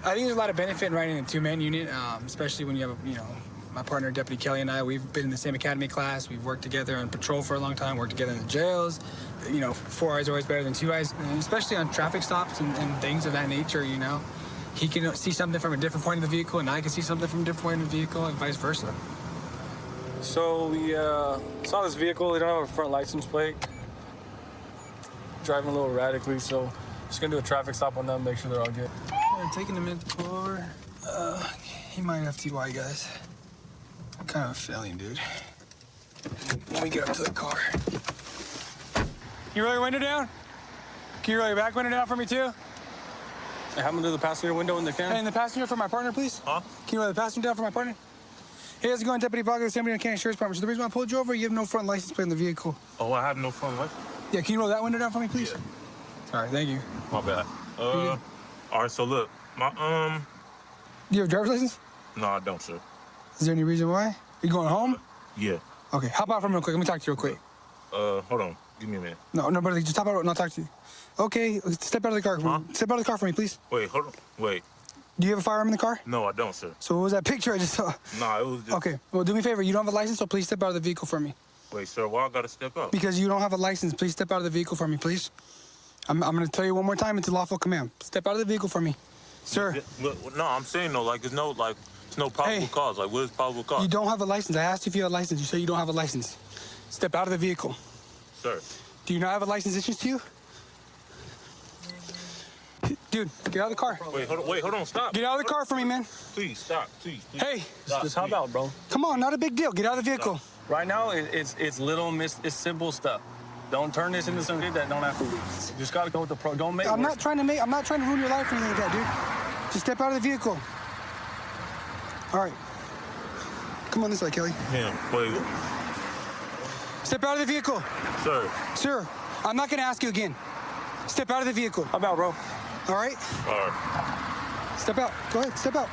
I think there's a lot of benefit in riding in a two-man unit, especially when you have, my partner, Deputy Kelly, and I, we've been in the same academy class. We've worked together on patrol for a long time, worked together in the jails. 4 eyes are always better than 2 eyes, and especially on traffic stops and things of that nature, He can see something from a different point of the vehicle, and I can see something from a different point of the vehicle, and vice versa. So we saw this vehicle. They don't have a front license plate. Driving a little erratically, so just gonna do a traffic stop on them, make sure they're all good. We're taking a minute to pull over. He might have TY, guys. I'm kind of a feeling, dude. Let me get up to the car. Can you roll your window down? Can you roll your back window down for me, too? Hey, have them do the passenger window when they can. Hey, and the passenger for my partner, please? Huh? Can you roll the passenger down for my partner? Hey, how's it going, Deputy Boggs, San Bernardino County Sheriff's Department? So the reason why I pulled you over, you have no front license plate in the vehicle. Oh, I have no front license? Yeah, can you roll that window down for me, please? Yeah. All right, thank you. My bad. All right, so look, Do you have a driver's license? no, I don't, sir. Is there any reason why? You going home? Yeah. Okay, hop out for me real quick. Let me talk to you real quick. Hold on. Give me a minute. No, brother, just hop out and I'll talk to you. Okay, step out of the car. Huh? Step out of the car for me, please. Wait, hold on. Wait. Do you have a firearm in the car? No, I don't, sir. So what was that picture I just saw? Nah, it was just... Okay, well, do me a favor. You don't have a license, so please step out of the vehicle for me. Wait, sir, why I gotta step up? Because you don't have a license, please step out of the vehicle for me, please. I'm going to tell you one more time. It's a lawful command. Step out of the vehicle for me. Sir. No, I'm saying no, it's no probable cause. Like, what is probable cause? You don't have a license. I asked you if you had a license. You said you don't have a license. Step out of the vehicle. Sir. Do you not have a license issued to you? Dude, get out of the car. Wait, hold on, stop. Get out of the car for me, man. Please, stop, please. Hey. Stop, Just hop out, bro. Come on, not a big deal. Get out of the vehicle. Right now, it's it's simple stuff. Don't turn this into something that don't have to be. You just gotta go with the pro. Don't make. I'm not trying to ruin your life or anything like that, dude. Just step out of the vehicle. All right. Come on this way, Kelly. Him. Wait. Step out of the vehicle. Sir. Sir, I'm not gonna ask you again. Step out of the vehicle. Hop out, bro. All right? All right. Step out. Go ahead, step out.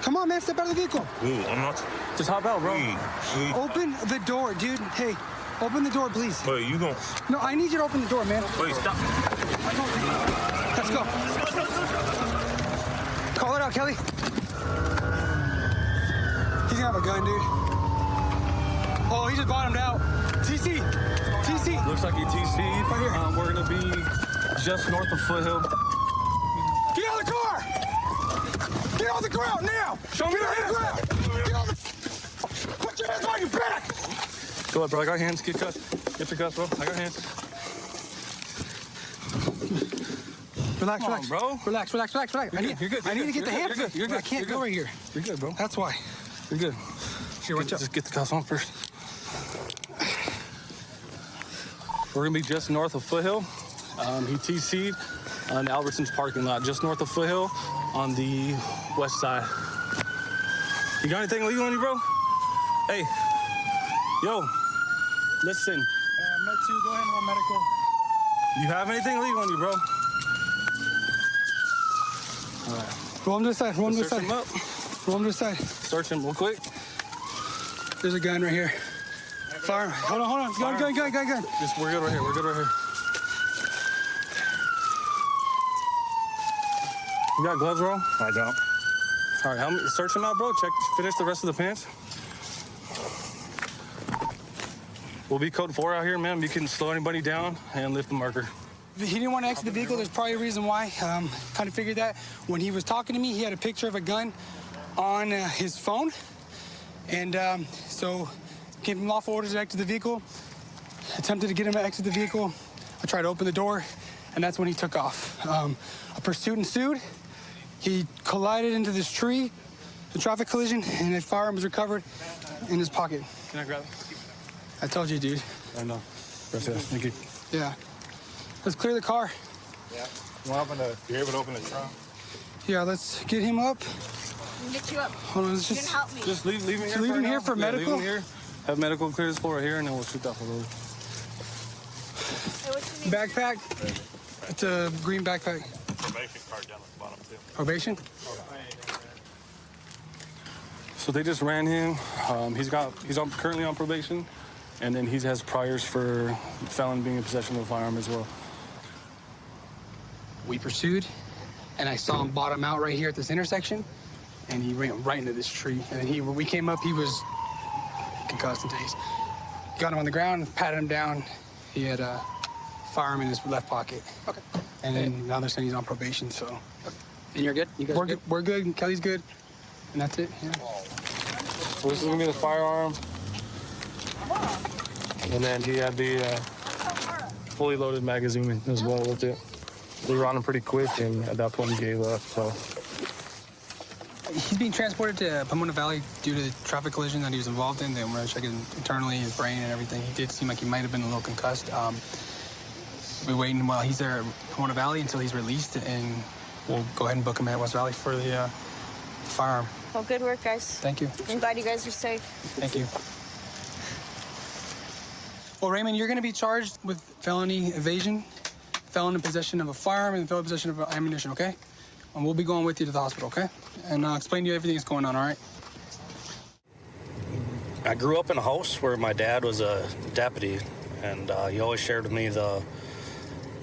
Come on, man, step out of the vehicle. Ooh, I'm not... Just hop out, bro. Please. Open the door, dude. Hey, open the door, please. Wait, you gon'... No, I need you to open the door, man. Wait, stop. Let's go. Call it out, Kelly. He's gonna have a gun, dude. Oh, he just bottomed out. TC. TC. Looks like he TC'd. Right here. We're gonna be just north of Foothill. Get out of the car! Get on the ground now! Show me Get your on the hands. ground! Get on the... Put your hands on your back! Go ahead, bro. I got hands. Get cuffs. Get your cuffs, bro. I got hands. Relax, Come on, relax, bro. Relax. You're good. I need to get the handcuffs. You're good. I can't You're go good. right here. You're good, bro. That's why. You're good. Here, watch out. Just get the cuffs on first. We're gonna be just north of Foothill. He TC'd on Albertson's parking lot, just north of Foothill on the west side. You got anything legal on you, bro? Hey, yo, listen. Med 2, go ahead and roll medical. You have anything legal on you, bro? All right. Roll him to the side, roll him to the Search side. him up. Roll him to the side. Search him real quick. There's a gun right here. Fire. Hold on. Gun. Just, we're good right here. We're good right here. You got gloves, bro? I don't. All right, help me search him out, bro. Finish the rest of the pants. We'll be code 4 out here, man. You can slow anybody down and lift the marker. He didn't want to exit the vehicle. There's probably a reason why. Kind of figured that. When he was talking to me, he had a picture of a gun on his phone. And so gave him lawful orders to exit the vehicle. Attempted to get him to exit the vehicle. I tried to open the door, and that's when he took off. A pursuit ensued. He collided into this tree, a traffic collision, and a firearm was recovered in his pocket. Can I grab it? I told you, dude. I know. Thank you. Yeah. Let's clear the car. Yeah. You're able to open the trunk? Yeah, let's get him up. Get you up. Hold on, let's You can just... help me. Just leave him here. Leave him now. here for medical? Leave him here. Have medical clear this floor right here, and then we'll shoot that for those. Hey, what's your name? Backpack. It's a green backpack. Probation card down at the bottom, too. Probation? So they just ran him. He's currently on probation, and then he has priors for felon being in possession of a firearm as well. We pursued, and I saw him bottom out right here at this intersection, and he ran right into this tree. And then when we came up, he was concussed and tased. Got him on the ground, patted him down. He had a firearm in his left pocket. Okay. And then now they're saying he's on probation, so. And you're good? You guys We're good? good. We're good. Kelly's good. And that's it. Yeah. So this is gonna be the firearm. And then he had the fully loaded magazine as well with it. We were on him pretty quick, and at that point he gave up, so. He's being transported to Pomona Valley due to the traffic collision that he was involved in. They were checking internally his brain and everything. He did seem like he might have been a little concussed. We're waiting while he's there at Pomona Valley until he's released, and we'll go ahead and book him at West Valley for the firearm. Well, good work, guys. Thank you. I'm glad you guys are safe. Thank you. Well, Raymond, you're going to be charged with felony evasion, felon in possession of a firearm, and felon in possession of ammunition, okay? And we'll be going with you to the hospital, okay? And I'll explain to you everything that's going on, all right? I grew up in a house where my dad was a deputy, and he always shared with me the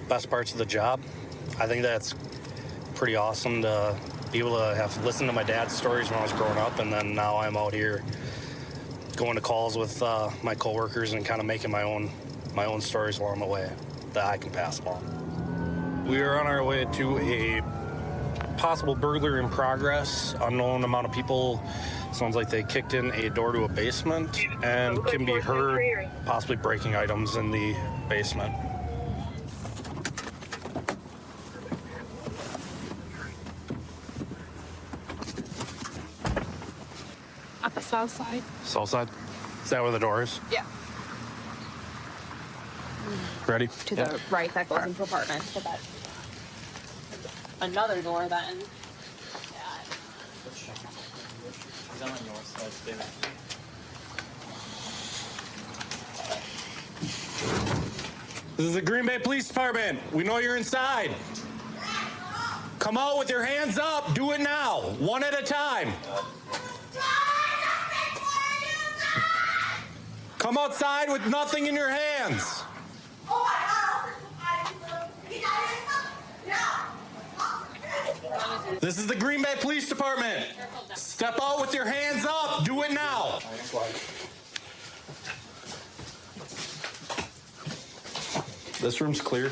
best parts of the job. I think that's pretty awesome to be able to have listened to my dad's stories when I was growing up, and then now I'm out here going to calls with my coworkers and kind of making my own stories along the way that I can pass along. We are on our way to a possible burglary in progress. Unknown amount of people. Sounds like they kicked in a door to a basement and can be heard possibly breaking items in the basement. At the south side. South side? Is that where the door is? Yeah. Ready? To the right, that goes into apartments. To that another door then. This is the Green Bay Police Department. We know you're inside. Come out with your hands up. Do it now. One at a time. Come outside with nothing in your hands. This is the Green Bay Police Department. Step out with your hands up. Do it now. This room's clear.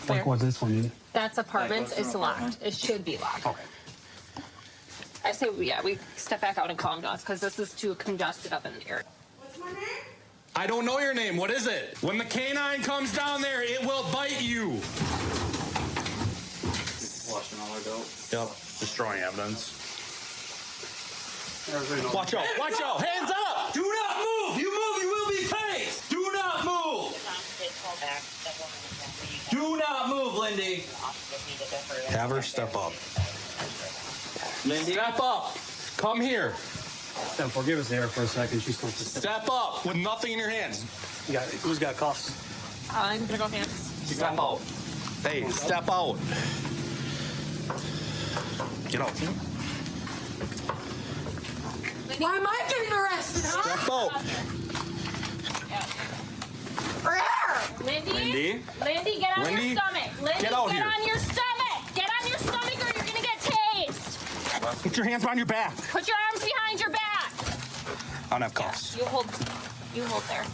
Like what this one is? That's apartments. It's locked. It should be locked. Okay. I say, yeah, we step back out and calm down because this is too congested up in the area. I don't know your name. What is it? When the canine comes down there, it will bite you. Flushing all our dope. Yep. Destroying evidence. Watch out. Watch out. Hands up. Do not move. You move, you will be tased. Do not move. Do not move, Lindy. Have her step up. Lindy. Step up. Come here. Forgive us there for a second. She's supposed to Step up with nothing in your hands. Who's got cuffs? I'm gonna go hands. Step out. Hey, step out. Get out. Why am I getting arrested, Step out. Lindy? Lindy? Get on Lindy, your stomach. Lindy, get out get here. on your stomach. Get on your stomach or you're gonna get tased. Put your hands behind your back. Put your arms behind your back. I don't have cuffs. You hold there.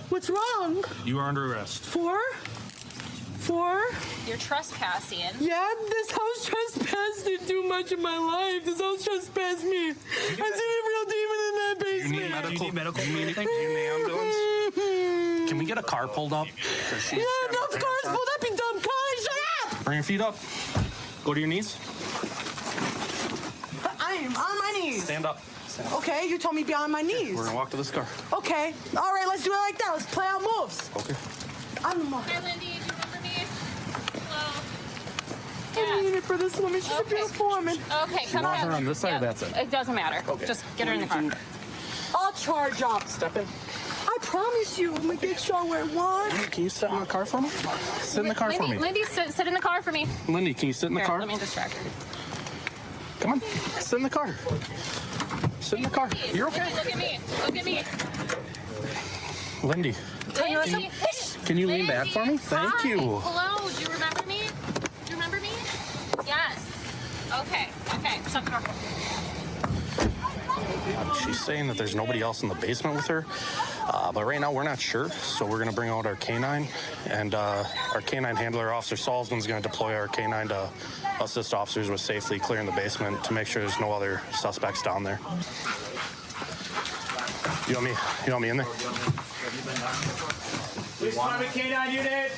What's wrong? You are under arrest. For? You're trespassing. Yeah, this house trespassed in too much of my life. This house trespassed me. I seen a real demon in that basement. You need medical? You need anything? Do you need an ambulance? Can we get a car pulled up? Yeah, enough cars pulled up, you dumb cunt. Shut up! Bring your feet up. Go to your knees. I am on my knees. Stand up. Okay, you told me be on my knees. We're gonna walk to this car. Okay, all right, let's do it like that. Let's play out moves. Okay. I'm the mom. Hi, Lindy. Do you remember me? Hello. I need it for this woman. She's a beautiful woman. Okay, come want on. her on this side or that side? It doesn't matter. Just get her in the car. I'll charge up. Step in. I promise you, I'm gonna get show where one. Can you sit in the car for me? Sit in the car for me. Lindy, sit in the car for me. Lindy, can you sit in the Here, car? let me distract her. Come on. Sit in the car. Sit in the car. You're okay. Look at me. Look at me. Lindy, Lindy. Can you lean back for me? Thank Hi. you. Hello. Do you remember me? Do you remember me? Yes. Okay. Shut the door. She's saying that there's nobody else in the basement with her, but right now we're not sure. So we're gonna bring out our canine, and our canine handler, Officer Salzman's gonna deploy our canine to assist officers with safely clearing the basement to make sure there's no other suspects down there. You want me in there? Police Department K-9 unit.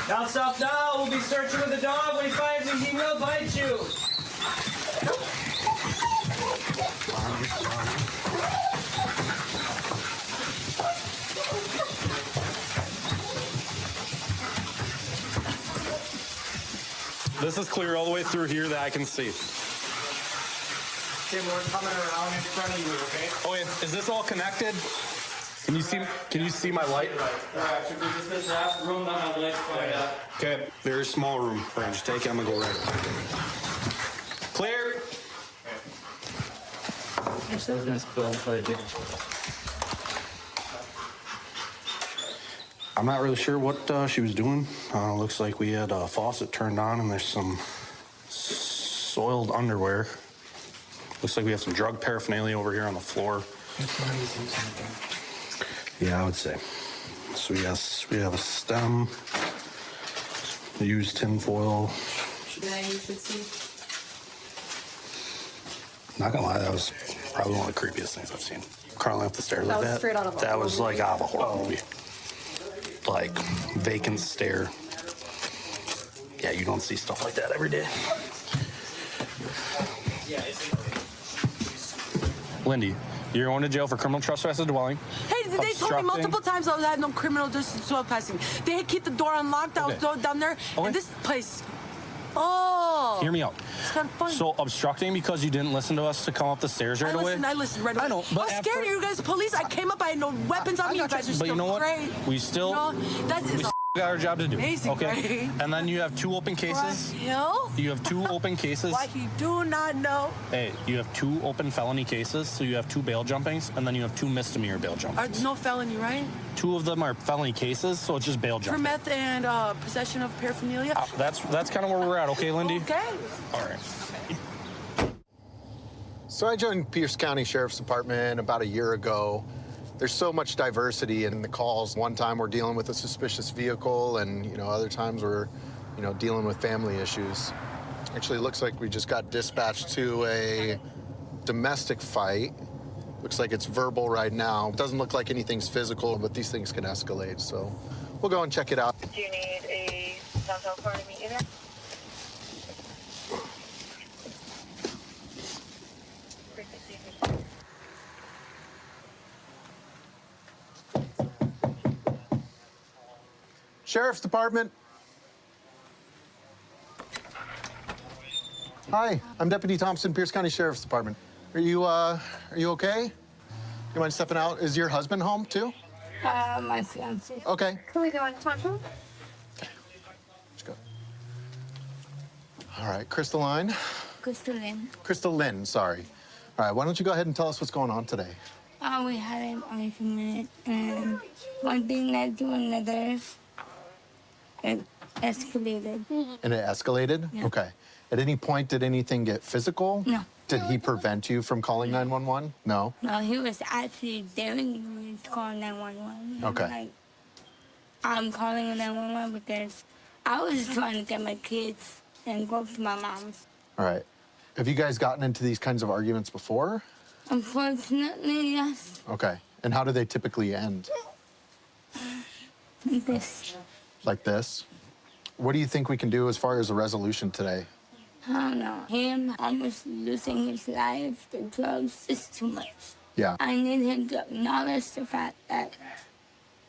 Down south now, we'll be searching with the dog. When he finds you, he will bite you. This is clear all the way through here that I can see. Tim, we're coming around in front of you, okay? Oh, wait, is this all connected? Can you see my light? Alright, should we just this last room on the lights going up? Okay, very small room. We're gonna just take it. I'm gonna go right. Clear. I'm not really sure what she was doing. Looks like we had a faucet turned on and there's some soiled underwear. Looks like we have some drug paraphernalia over here on the floor. Yeah, I would say. So yes, we have a stem, used tinfoil. Yeah, you should see. Not gonna lie, that was probably one of the creepiest things I've seen. Crawling up the stairs That like was that. straight out of a That was horror like out of a horror movie. Like vacant stare. Yeah, you don't see stuff like that every day. Lindy, you're going to jail for criminal trespass of dwelling. Hey, they told me obstructing- multiple times I had no criminal justice trespassing. They had keep the door unlocked. I was down there, Okay. and this place. Oh. Hear me out. It's kind of fun. So obstructing because you didn't listen to us to come up the stairs right away. I listened right away. I know, but I was scared of you guys, police. I came up. I had no weapons on me. You guys are but still you know what? great. We still You know, that is got our job to do. amazing, Okay. right? And then you have 2 open cases. Hill? You have 2 open cases. What you do not know. Hey, you have 2 open felony cases, so you have 2 bail jumpings, and then you have 2 misdemeanor bail Are jumpings. no felony, right? 2 of them are felony cases, so it's just bail For jumping. meth and possession of paraphernalia. That's kind of where we're at, okay, Lindy? Okay. All right. So I joined Pierce County Sheriff's Department about a year ago. There's so much diversity in the calls. One time we're dealing with a suspicious vehicle, and other times we're, dealing with family issues. Actually, it looks like we just got dispatched to a domestic fight. Looks like it's verbal right now. It doesn't look like anything's physical, but these things can escalate. So we'll go and check it out. Do you need a downtown car to meet you there? Sheriff's Department. Hi, I'm Deputy Thompson, Pierce County Sheriff's Department. Are you okay? You mind stepping out? Is your husband home too? My fiance. Okay. Can we go on top room? Let's go. All right, Crystalline. Crystal Lynn, sorry. All right, why don't you go ahead and tell us what's going on today? We had an argument, and one thing led to another. It escalated. And it escalated? Yeah. Okay. At any point, did anything get physical? No. Did he prevent you from calling 911? No? No, he was actually daring me to call 911. Okay. Like, I'm calling 911 because I was trying to get my kids and go to my mom's. All right. Have you guys gotten into these kinds of arguments before? Unfortunately, yes. Okay. And how do they typically end? This. Like this? What do you think we can do as far as a resolution today? I don't know. Him almost losing his life to drugs is too much. Yeah. I need him to acknowledge the fact that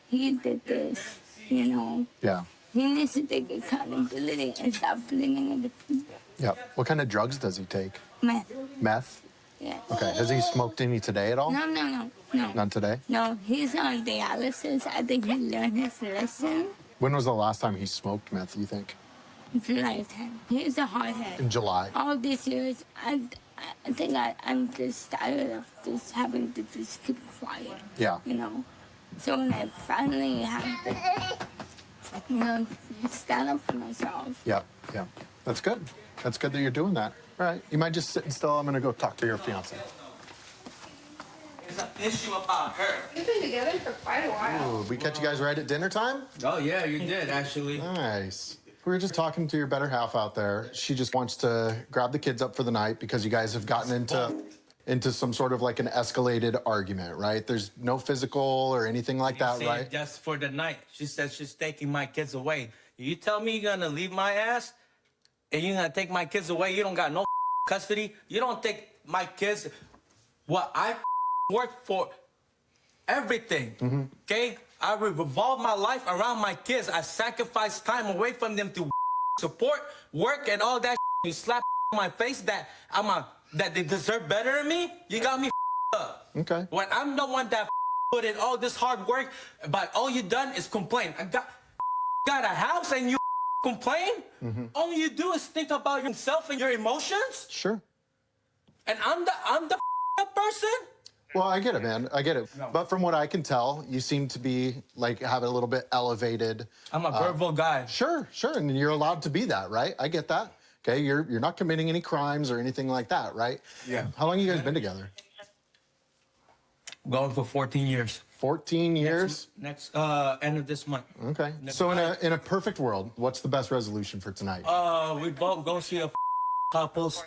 he did this, Yeah. He needs to take accountability and stop blaming other people. Yeah. What kind of drugs does he take? Meth. Meth? Yeah. Okay. Has he smoked any today at all? No. None today? No, he's on dialysis. I think he learned his lesson. When was the last time he smoked meth, you think? Lifetime. He's a hardhead. In July. All these years, I think I'm just tired of just having to just keep quiet. Yeah. So when I finally have to, stand up for myself. Yeah. That's good. That's good that you're doing that. All right. You might just sit still. I'm going to go talk to your fiance. There's an issue about her. We've been together for quite a while. Ooh, we catch you guys right at dinner time? Oh, yeah, you did, actually. Nice. We were just talking to your better half out there. She just wants to grab the kids up for the night because you guys have gotten into some sort of like an escalated argument, right? There's no physical or anything like that, Say right? just for the night. She said she's taking my kids away. You tell me you're gonna leave my ass and you're gonna take my kids away. You don't got no custody. You don't take my kids. What I work for, everything. Okay, I revolve my life around my kids. I sacrifice time away from them to support, work, and all that. You slap my face that that they deserve better than me. You got me up. Okay. When I'm the one that put in all this hard work, but all you done is complain. I got a house and you complain? All you do is think about yourself and your emotions? Sure. And I'm the person? Well, I get it, man. I get it. But from what I can tell, you seem to be like having a little bit elevated. I'm a verbal guy. Sure. And you're allowed to be that, right? I get that. Okay, you're not committing any crimes or anything like that, right? Yeah. How long have you guys been together? Going for 14 years. 14 years? Next end of this month. Okay. So in a perfect world, what's the best resolution for tonight? We both go see a couples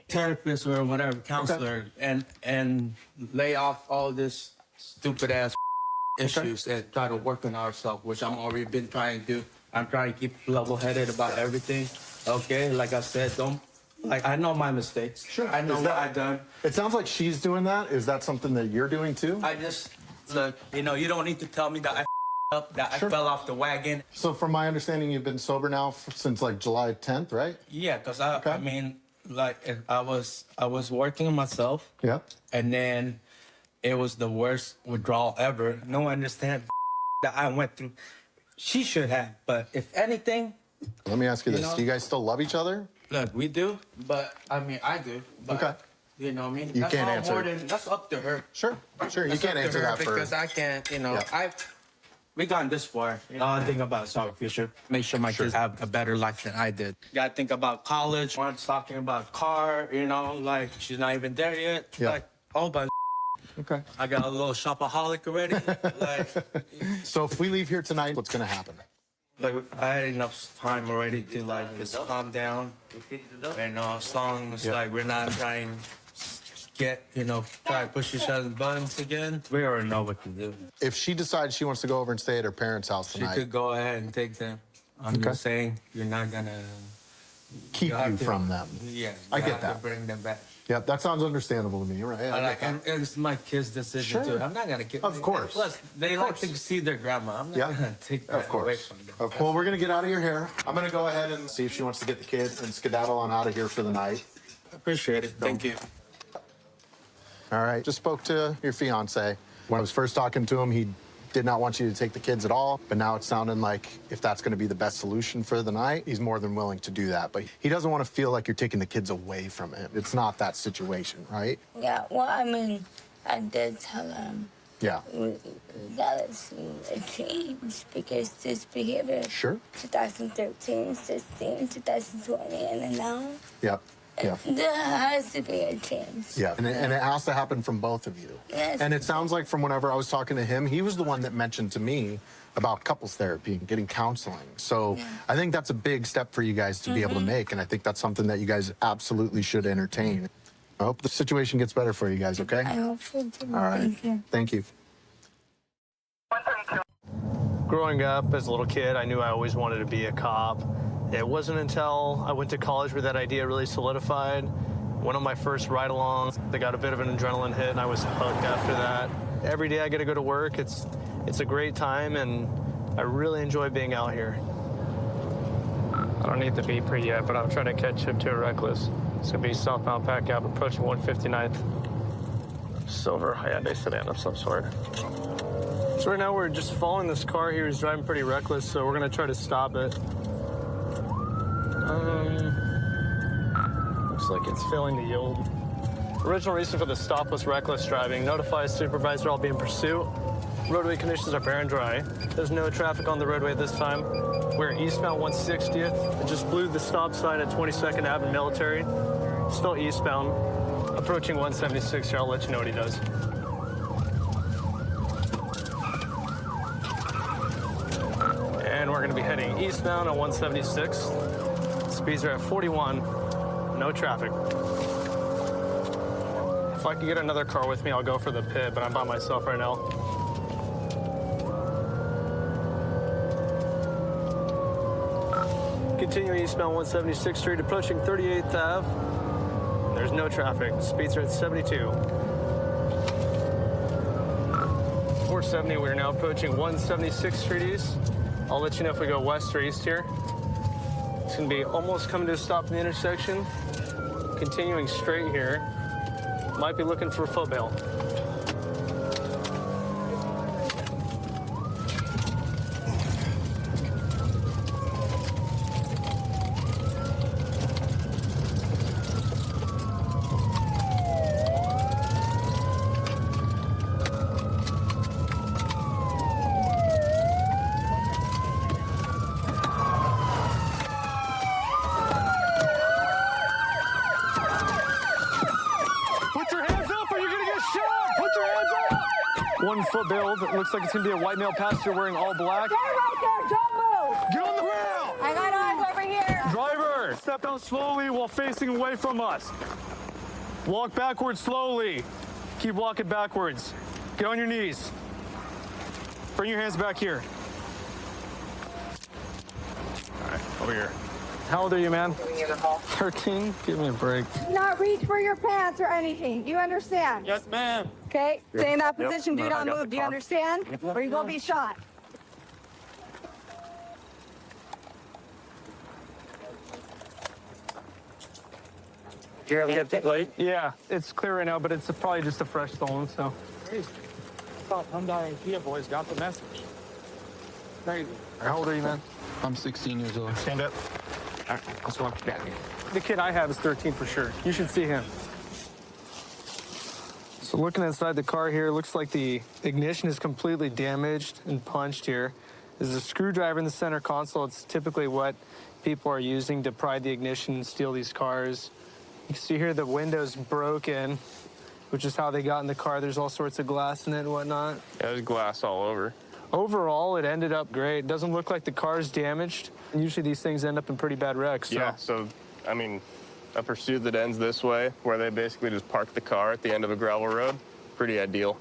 therapist or whatever, counselor, and lay off all this stupid ass issues and try to work on ourselves, which I'm already been trying to do. I'm trying to keep level-headed about everything. Okay, like I said, I know my mistakes. Sure. I know what I've done. It sounds like she's doing that. Is that something that you're doing too? I just, look, you don't need to tell me that I up, that Sure. I fell off the wagon. So from my understanding, you've been sober now since like July 10th, right? Yeah, because I mean, like, I was working on myself. Yeah. And then it was the worst withdrawal ever. No one understand that I went through. She should have, but if anything. Let me ask you this. Do you guys still love each other? Look, we do, but I mean, I do. But, Okay. You know what I mean? You that's can't all answer. more than, that's up to her. Sure. You That's can't up to answer her that for... because I can't, Yeah. we gone this far. All I think about is our future. Make sure my kids have a better life than I did. Gotta think about college. One's talking about car, like she's not even there yet. Yeah. Like, all bunch. Okay. I got a little shopaholic already. So if we leave here tonight, what's going to happen? Like, I had enough time already to just calm down. And as long as we're not trying get, try to push each other's buttons again, we already know what to do. If she decides she wants to go over and stay at her parents' house She tonight, could go ahead and take them. I'm just saying, you're not gonna keep you from them. Yeah, I get have that. to bring them back. Yep, that sounds understandable to me, right? I get that. And it's my kids' decision Sure. too. I'm not gonna get. Of course. Plus, they like to see their grandma. I'm not gonna take that away from them. Well, we're going to get out of your hair. I'm going to go ahead and see if she wants to get the kids and skedaddle on out of here for the night. Appreciate it. Thank you. All right. Just spoke to your fiance. When I was first talking to him, he did not want you to take the kids at all. But now it's sounding like if that's going to be the best solution for the night, he's more than willing to do that. But he doesn't want to feel like you're taking the kids away from him. It's not that situation, right? Yeah, well, I mean, I did tell him. Yeah. We gotta see a change because this behavior. Sure. 2013, 16, 2020, and then now. Yep. Yeah. There has to be a change. Yeah, and it has to happen from both of you. Yes. And it sounds like from whenever I was talking to him, he was the one that mentioned to me about couples therapy and getting counseling. So I think that's a big step for you guys to be able to make, and I think that's something that you guys absolutely should entertain. I hope the situation gets better for you guys, okay? I hope so too. All right. Thank you. Thank you. Growing up as a little kid, I knew I always wanted to be a cop. It wasn't until I went to college where that idea really solidified. One of my first ride-alongs, they got a bit of an adrenaline hit, and I was hooked after that. Every day I get to go to work. It's a great time, and I really enjoy being out here. I don't need the beeper yet, but I'm trying to catch up to a Reckless. It's gonna be southbound Pack Ave, approaching 159th. Silver Hyundai sedan of some sort. So right now we're just following this car here. He's driving pretty reckless, so we're gonna try to stop it. Looks like it's failing to yield. Original reason for the stop was reckless driving. Notify a supervisor I'll be in pursuit. Roadway conditions are bare and dry. There's no traffic on the roadway this time. We're eastbound 160th. It just blew the stop sign at 22nd Ave and Military. Still eastbound. Approaching 176 here. I'll let you know what he does. And we're going to be heading eastbound on 176. Speeds are at 41. No traffic. If I could get another car with me, I'll go for the pit, but I'm by myself right now. Continuing eastbound 176th Street, approaching 38th Ave. There's no traffic. Speeds are at 72. 470, we're now approaching 176th Street East. I'll let you know if we go west or east here. It's gonna be almost coming to a stop in the intersection. Continuing straight here. Might be looking for a foot bail. One foot bail. It looks like it's gonna be a white male passenger wearing all black. Stay right there, don't move. Get on the rail! I got eyes over here. Driver, step out slowly while facing away from us. Walk backwards slowly. Keep walking backwards. Get on your knees. Bring your hands back here. All right, over here. How old are you, man? 13? Give me a break. Do not reach for your pants or anything. You understand? Yes, ma'am. Okay? Stay in that Yep. position. Do I not got the move. Do you car. understand? Yep. Or you will be shot. Do you ever get that late? Yeah, it's clear right now, but it's probably just a fresh stolen, so. Crazy. Thought Hyundai and Kia boys got the message. Crazy. How old are you, man? I'm 16 years old. Stand up. All right, let's walk back. The kid I have is 13 for sure. You should see him. So looking inside the car here, looks like the ignition is completely damaged and punched here. There's a screwdriver in the center console. It's typically what people are using to pry the ignition and steal these cars. You can see here the window's broken, which is how they got in the car. There's all sorts of glass in it and whatnot. Yeah, there's glass all over. Overall, it ended up great. It doesn't look like the car's damaged. Usually these things end up in pretty bad wrecks. So. Yeah, so, I mean, a pursuit that ends this way, where they basically just park the car at the end of a gravel road, pretty ideal.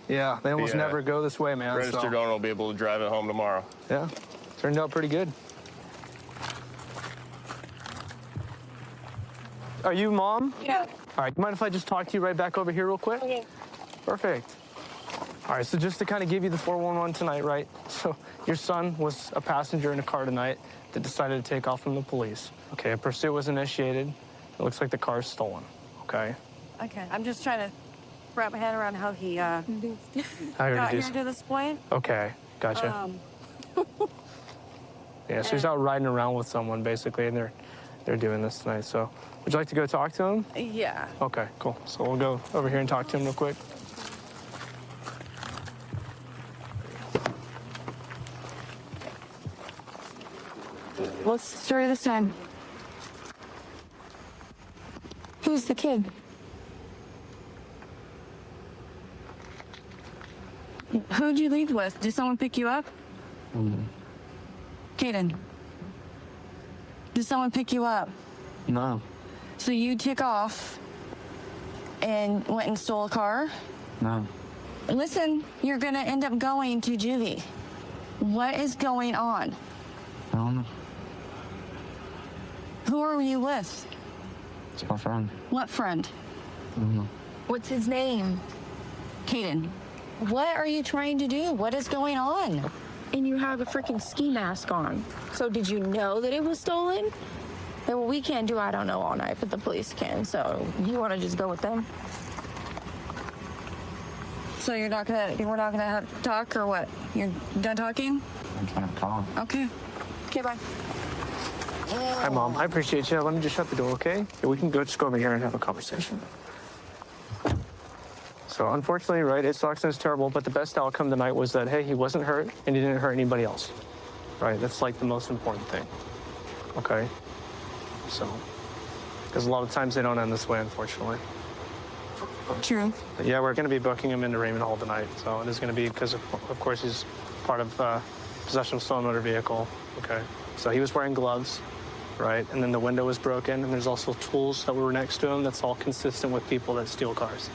Yeah, they almost never go this way, man. Registered owner will be able to drive it home tomorrow. Yeah, turned out pretty good. Are you mom? Yeah. All right, mind if I just talk to you right back over here real quick? Okay. Perfect. All right, so just to kind of give you the 411 tonight, right? So your son was a passenger in a car tonight that decided to take off from the police. Okay, a pursuit was initiated. It looks like the car's stolen, okay? Okay, I'm just trying to wrap my head around how he How got here to this point. Okay, gotcha. Yeah, so he's out riding around with someone, basically, and they're doing this tonight. So would you like to go talk to him? Yeah. Okay, cool. So we'll go over here and talk to him real quick. What's the story this time? Who's the kid? Who'd you leave with? Did someone pick you up? Caden. Did someone pick you up? No. So you took off and went and stole a car? No. Listen, you're gonna end up going to juvie. What is going on? I don't know. Who are you with? It's my friend. What friend? I don't know. What's his name? Caden. What are you trying to do? What is going on? And you have a freaking ski mask on. So did you know that it was stolen? Well, we can't do I don't know all night, but the police can. So you want to just go with them? So we're not gonna have to talk or what? You're done talking? I'm trying to call him. Okay. Okay, bye. Hi, Mom. I appreciate you. Let me just shut the door, okay? Yeah, we can just go over here and have a conversation. So unfortunately, right, it sucks and it's terrible, but the best outcome tonight was that, hey, he wasn't hurt and he didn't hurt anybody else. Right, that's like the most important thing. Okay? So, because a lot of times they don't end this way, unfortunately. True. But yeah, we're going to be booking him into Raymond Hall tonight. So it is going to be because, of course, he's part of possession of stolen motor vehicle. Okay. So he was wearing gloves, right? And then the window was broken. And there's also tools that were next to him. That's all consistent with people that steal cars.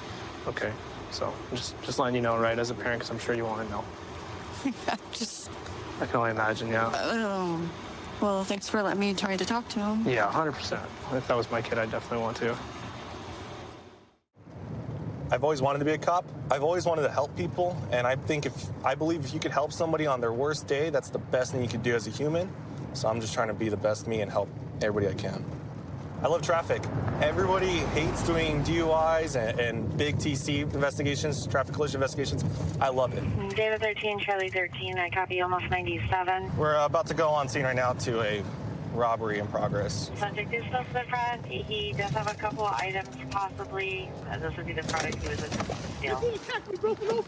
Okay. So just letting you know, right, as a parent, because I'm sure you want to know. I can only imagine, yeah. Well, thanks for letting me try to talk to him. Yeah, 100%. If that was my kid, I'd definitely want to. I've always wanted to be a cop. I've always wanted to help people, and I believe if you could help somebody on their worst day, that's the best thing you could do as a human. So I'm just trying to be the best me and help everybody I can. I love traffic. Everybody hates doing DUIs and big TC investigations, traffic collision investigations. I love it. Data 13, Charlie 13, I copy almost 97. We're about to go on scene right now to a robbery in progress. Subject is still to the front. He does have a couple of items, possibly. This would be the product he was stealing.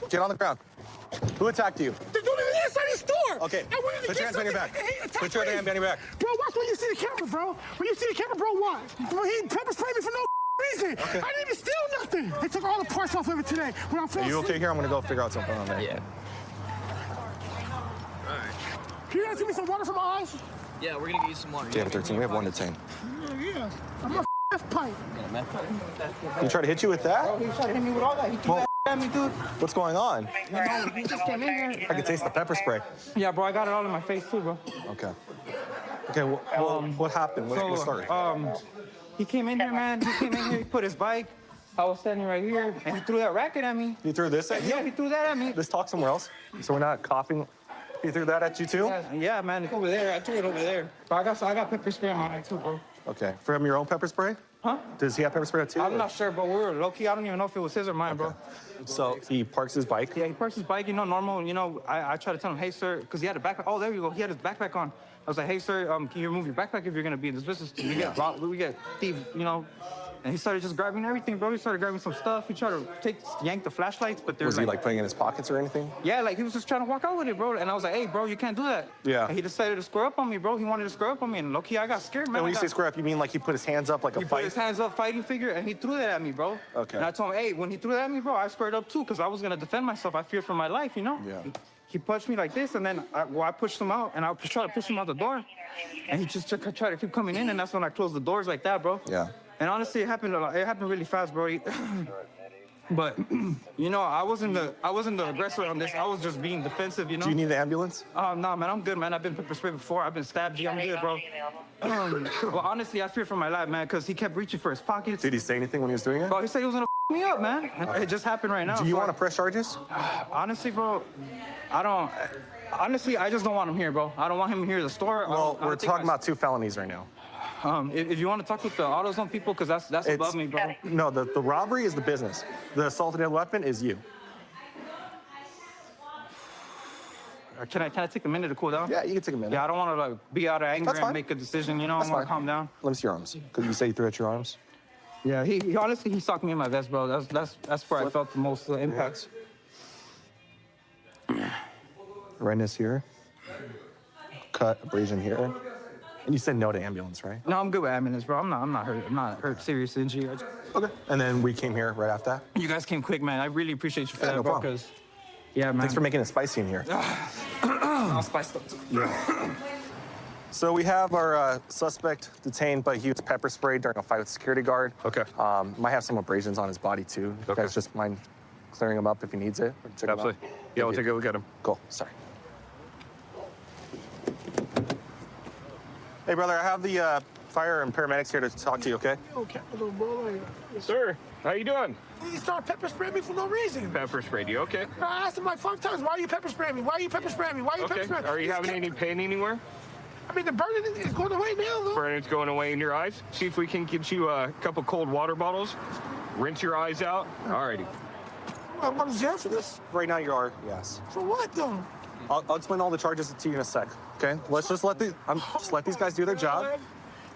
Get on the ground. Who attacked you? They're doing it inside the store. Okay, I wanted to put get your hands on your something. back. Hey, Put your hand on your back. Bro, watch when you see the camera, bro. When you see the camera, bro, what? Bro, he pepper sprayed me for no reason. Okay. I didn't even steal nothing. They took all the parts off of it today. When I Are you okay here? I'm gonna go figure out something on there. Yeah. Can you guys give me some water for my eyes? Yeah, we're gonna get you some water. David 13, we have 1 detained. Yeah. I'm a pipe. He tried to hit you with that? Bro, he tried to hit me with all that. He threw that at me, dude. What's going on? He just came in here. I can taste the pepper spray. Yeah, bro, I got it all in my face too, bro. Okay. Okay, well, what happened? What started? He came in here, man. He came in here, he put his bike. I was standing right here, and he threw that racket at me. He threw this at you? Yeah, he threw that at me. Let's talk somewhere else. So we're not coughing. He threw that at you too? Yeah, man, it's over there. I threw it over there. But I got pepper spray on my eye too, bro. Okay. From your own pepper spray? Huh? Does he have pepper spray too? I'm not sure, but we were low-key. I don't even know if it was his or mine, bro. So he parks his bike? Yeah, he parks his bike, normal. I try to tell him, hey, sir, because he had a backpack. Oh, there you go. He had his backpack on. I was like, hey, sir, can you remove your backpack if you're going to be in this business? We get thieves, And he started just grabbing everything, bro. He started grabbing some stuff. He tried to yank the flashlights, but Was he like putting it in his pockets or anything? Yeah, like he was just trying to walk out with it, bro. And I was like, hey, bro, you can't do that. Yeah. And he decided to square up on me, bro. He wanted to square up on me. And low-key, I got scared, man. And when you say square up, you mean like he put his hands up like a He fight? put his hands up, fighting figure, and he threw that at me, bro. Okay. And I told him, hey, when he threw that at me, bro, I squared up too, because I was going to defend myself. I feared for my life, Yeah. He punched me like this, and then I pushed him out, and I was trying to push him out the door. And he just tried to keep coming in, and that's when I closed the doors like that, bro. Yeah. And honestly, it happened really fast, bro. But I wasn't the aggressor on this. I was just being defensive, Do you need the ambulance? Nah, man, I'm good, man. I've been pepper sprayed before. I've been stabbed. I'm good, bro. Well, honestly, I fear for my life, man, because he kept reaching for his pockets. Did he say anything when he was doing it? Bro, he said he was gonna me up, man. It just happened right now. Do you want to press charges? Honestly, bro, I don't. Honestly, I just don't want him here, bro. I don't want him here at the store. Well, we're talking about 2 felonies right now. If you want to talk with the AutoZone people, because that's above me, bro. No, the robbery is the business. The assaulted deadly weapon is you. Can I take a minute to cool down? Yeah, you can take a minute. Yeah, I don't want to be out of anger That's fine. and make a decision. I That's want to fine. calm down. Let me see your arms. Because you say you threw at your arms. Yeah, he honestly he socked me in my vest, bro. That's where I felt the most impact. Redness here. Cut, abrasion here. And you said no to ambulance, right? No, I'm good with ambulance, bro. I'm not hurt. I'm not hurt. Serious injury. Okay. And then we came here right after that. You guys came quick, man. I really appreciate you for that, no bro. problem. Because, yeah, man. Thanks for making it spicy in here. I'll spice up too. Yeah. So we have our suspect detained, but he was pepper sprayed during a fight with a security guard. Okay. Might have some abrasions on his body too. You guys just mind clearing him up if he needs it? Or check him out? Absolutely. Yeah, we'll take a look at him. Cool. Sorry. Hey, brother, I have the fire and paramedics here to talk to you, okay? Okay, little bro. Sir, how you doing? He started pepper spraying me for no reason. Pepper sprayed you, okay? I asked him like 5 times, why are you pepper spraying me? Why are you pepper spraying me? Why are you pepper Okay. spraying me? Are you having any pain anywhere? I mean, the burning is going away now, though. Burning's going away in your eyes. See if we can get you a couple cold water bottles. Rinse your eyes out. Alrighty. I'm going to jail for this. Right now you are, yes. For what, though? I'll explain all the charges to you in a sec, okay? Let's just let these guys do their job.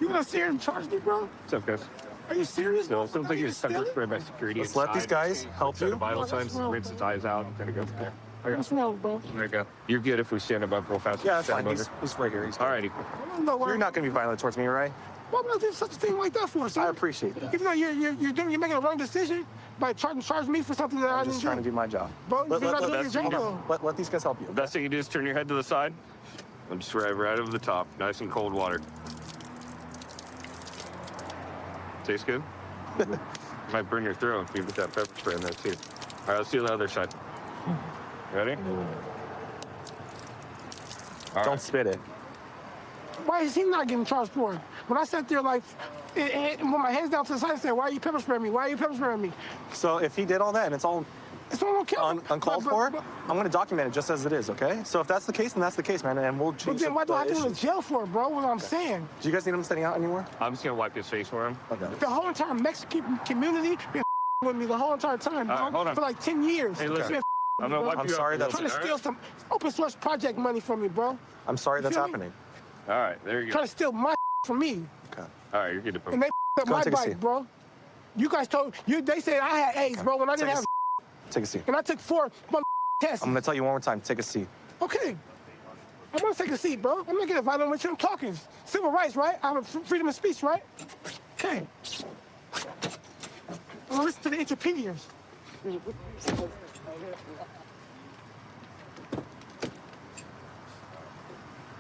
You going to sit here and charge me, bro? What's up, guys? Are you serious? No, I don't think it's pepper spray by security. Let's let these guys help Set you. of vital signs, rinse his eyes out. Gonna go from there. What's wrong, bro? There you go. You're good if we stand above real fast. Yeah, that's Stand fine. over. He's right here. Alrighty. You're not going to be violent towards me, right? Why would I do such a thing like that for, son? I appreciate that. Even though you're making a wrong decision by trying to charge me for something that I I'm didn't just trying to do. do my job. Bro, you're not doing your job, though. Let these guys help you. The best thing you do is turn your head to the side. And just right over the top. Nice and cold water. Tastes good? Might burn your throat if you put that pepper spray in there too. All right, let's do the other side. Ready? All Don't right. spit it. Why is he not getting charged for it? When I sat there like, and with my hands down to the side, I said, why are you pepper spraying me? Why are you pepper spraying me? So if he did all that and it's all It's all okay. uncalled for, I'm going to document it just as it is, okay? So if that's the case, then that's the case, man, and we'll But change then why do I have to the go to issue. jail for it, bro? What I'm saying. Do you guys need him staying out anymore? I'm just gonna wipe his face for him. Okay. The whole entire Mexican community been with me the whole entire time, bro. All right, hold on. For like 10 years. Hey, listen. Been I'm gonna bro. wipe I'm you sorry up. that's- Trying to All steal right? some open source project money from me, bro. I'm sorry that's feel me? happening. All right, there you go. Trying to steal my from me. Okay. All right, you're good to put. And they up Go my take a bike, seat. bro. You guys told you they said I had AIDS, bro, when I didn't Take a have Take a seat. and I took 4 tests. I'm going to tell you one more time. Take a seat. Okay. I'm gonna take a seat, bro. I'm not getting violent with you. I'm talking. Civil rights, right? I have freedom of speech, right? Okay. I'm gonna listen to the interpediers.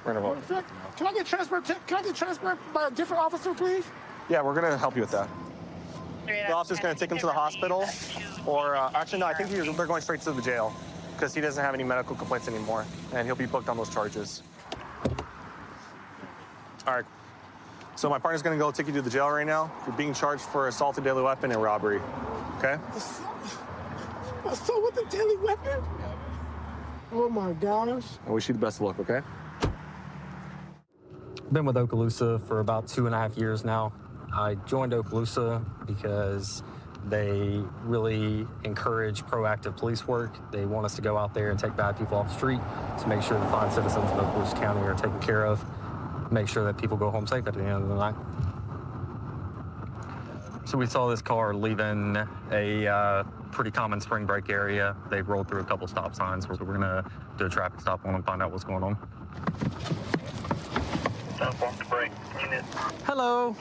We're going to vote. Can I get transferred? Can I get transferred by a different officer, please? Yeah, we're going to help you with that. The officer's going to take him to the hospital, or actually, no, I think they're going straight to the jail because he doesn't have any medical complaints anymore, and he'll be booked on those charges. All right. So my partner's going to go take you to the jail right now. You're being charged for assault with deadly weapon and robbery. Okay? Assault with a deadly weapon? Oh my gosh. I wish you the best of luck. Okay? Been with Okaloosa for about 2.5 years now. I joined Okaloosa because they really encourage proactive police work. They want us to go out there and take bad people off the street to make sure the fine citizens of Okaloosa County are taken care of, make sure that people go home safe at the end of the night. So we saw this car leaving a pretty common spring break area. They rolled through a couple stop signs, so we're gonna do a traffic stop on them, find out what's going on. Hello.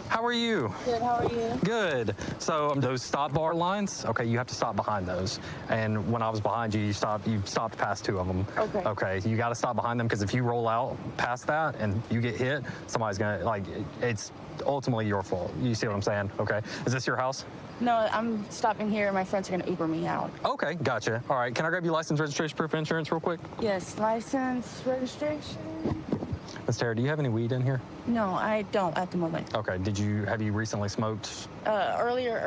How are you? Good, how are you? Good. So those stop bar lines, okay, you have to stop behind those. And when I was behind you, you stopped past 2 of them. Okay. Okay, you got to stop behind them because if you roll out past that and you get hit, somebody's gonna, like, it's ultimately your fault. You see what I'm saying? Okay. Is this your house? No, I'm stopping here. My friends are gonna Uber me out. Okay, gotcha. All right, can I grab your license, registration, proof of insurance real quick? Yes, license, registration. Miss Tara, do you have any weed in here? No, I don't at the moment. Okay, have you recently smoked Earlier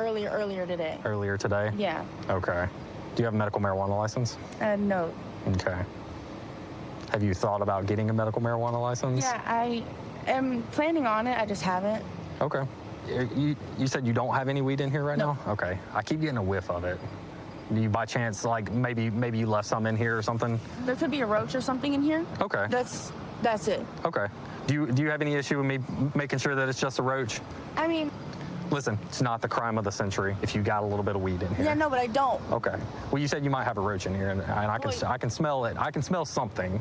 today. earlier today? Yeah. Okay. Do you have a medical marijuana license? No. Okay. Have you thought about getting a medical marijuana license? Yeah, I am planning on it. I just haven't. Okay. You said you don't have any weed in here right now? Okay. I keep getting a whiff of it. Do you by chance, like, maybe you left some in here or something? There could be a roach or something in here. Okay. That's it. Okay. Do you have any issue with me making sure that it's just a roach? I mean, Listen, it's not the crime of the century if you got a little bit of weed in here. yeah, no, but I don't. Okay. Well, you said you might have a roach in here, and I can smell it. I can smell something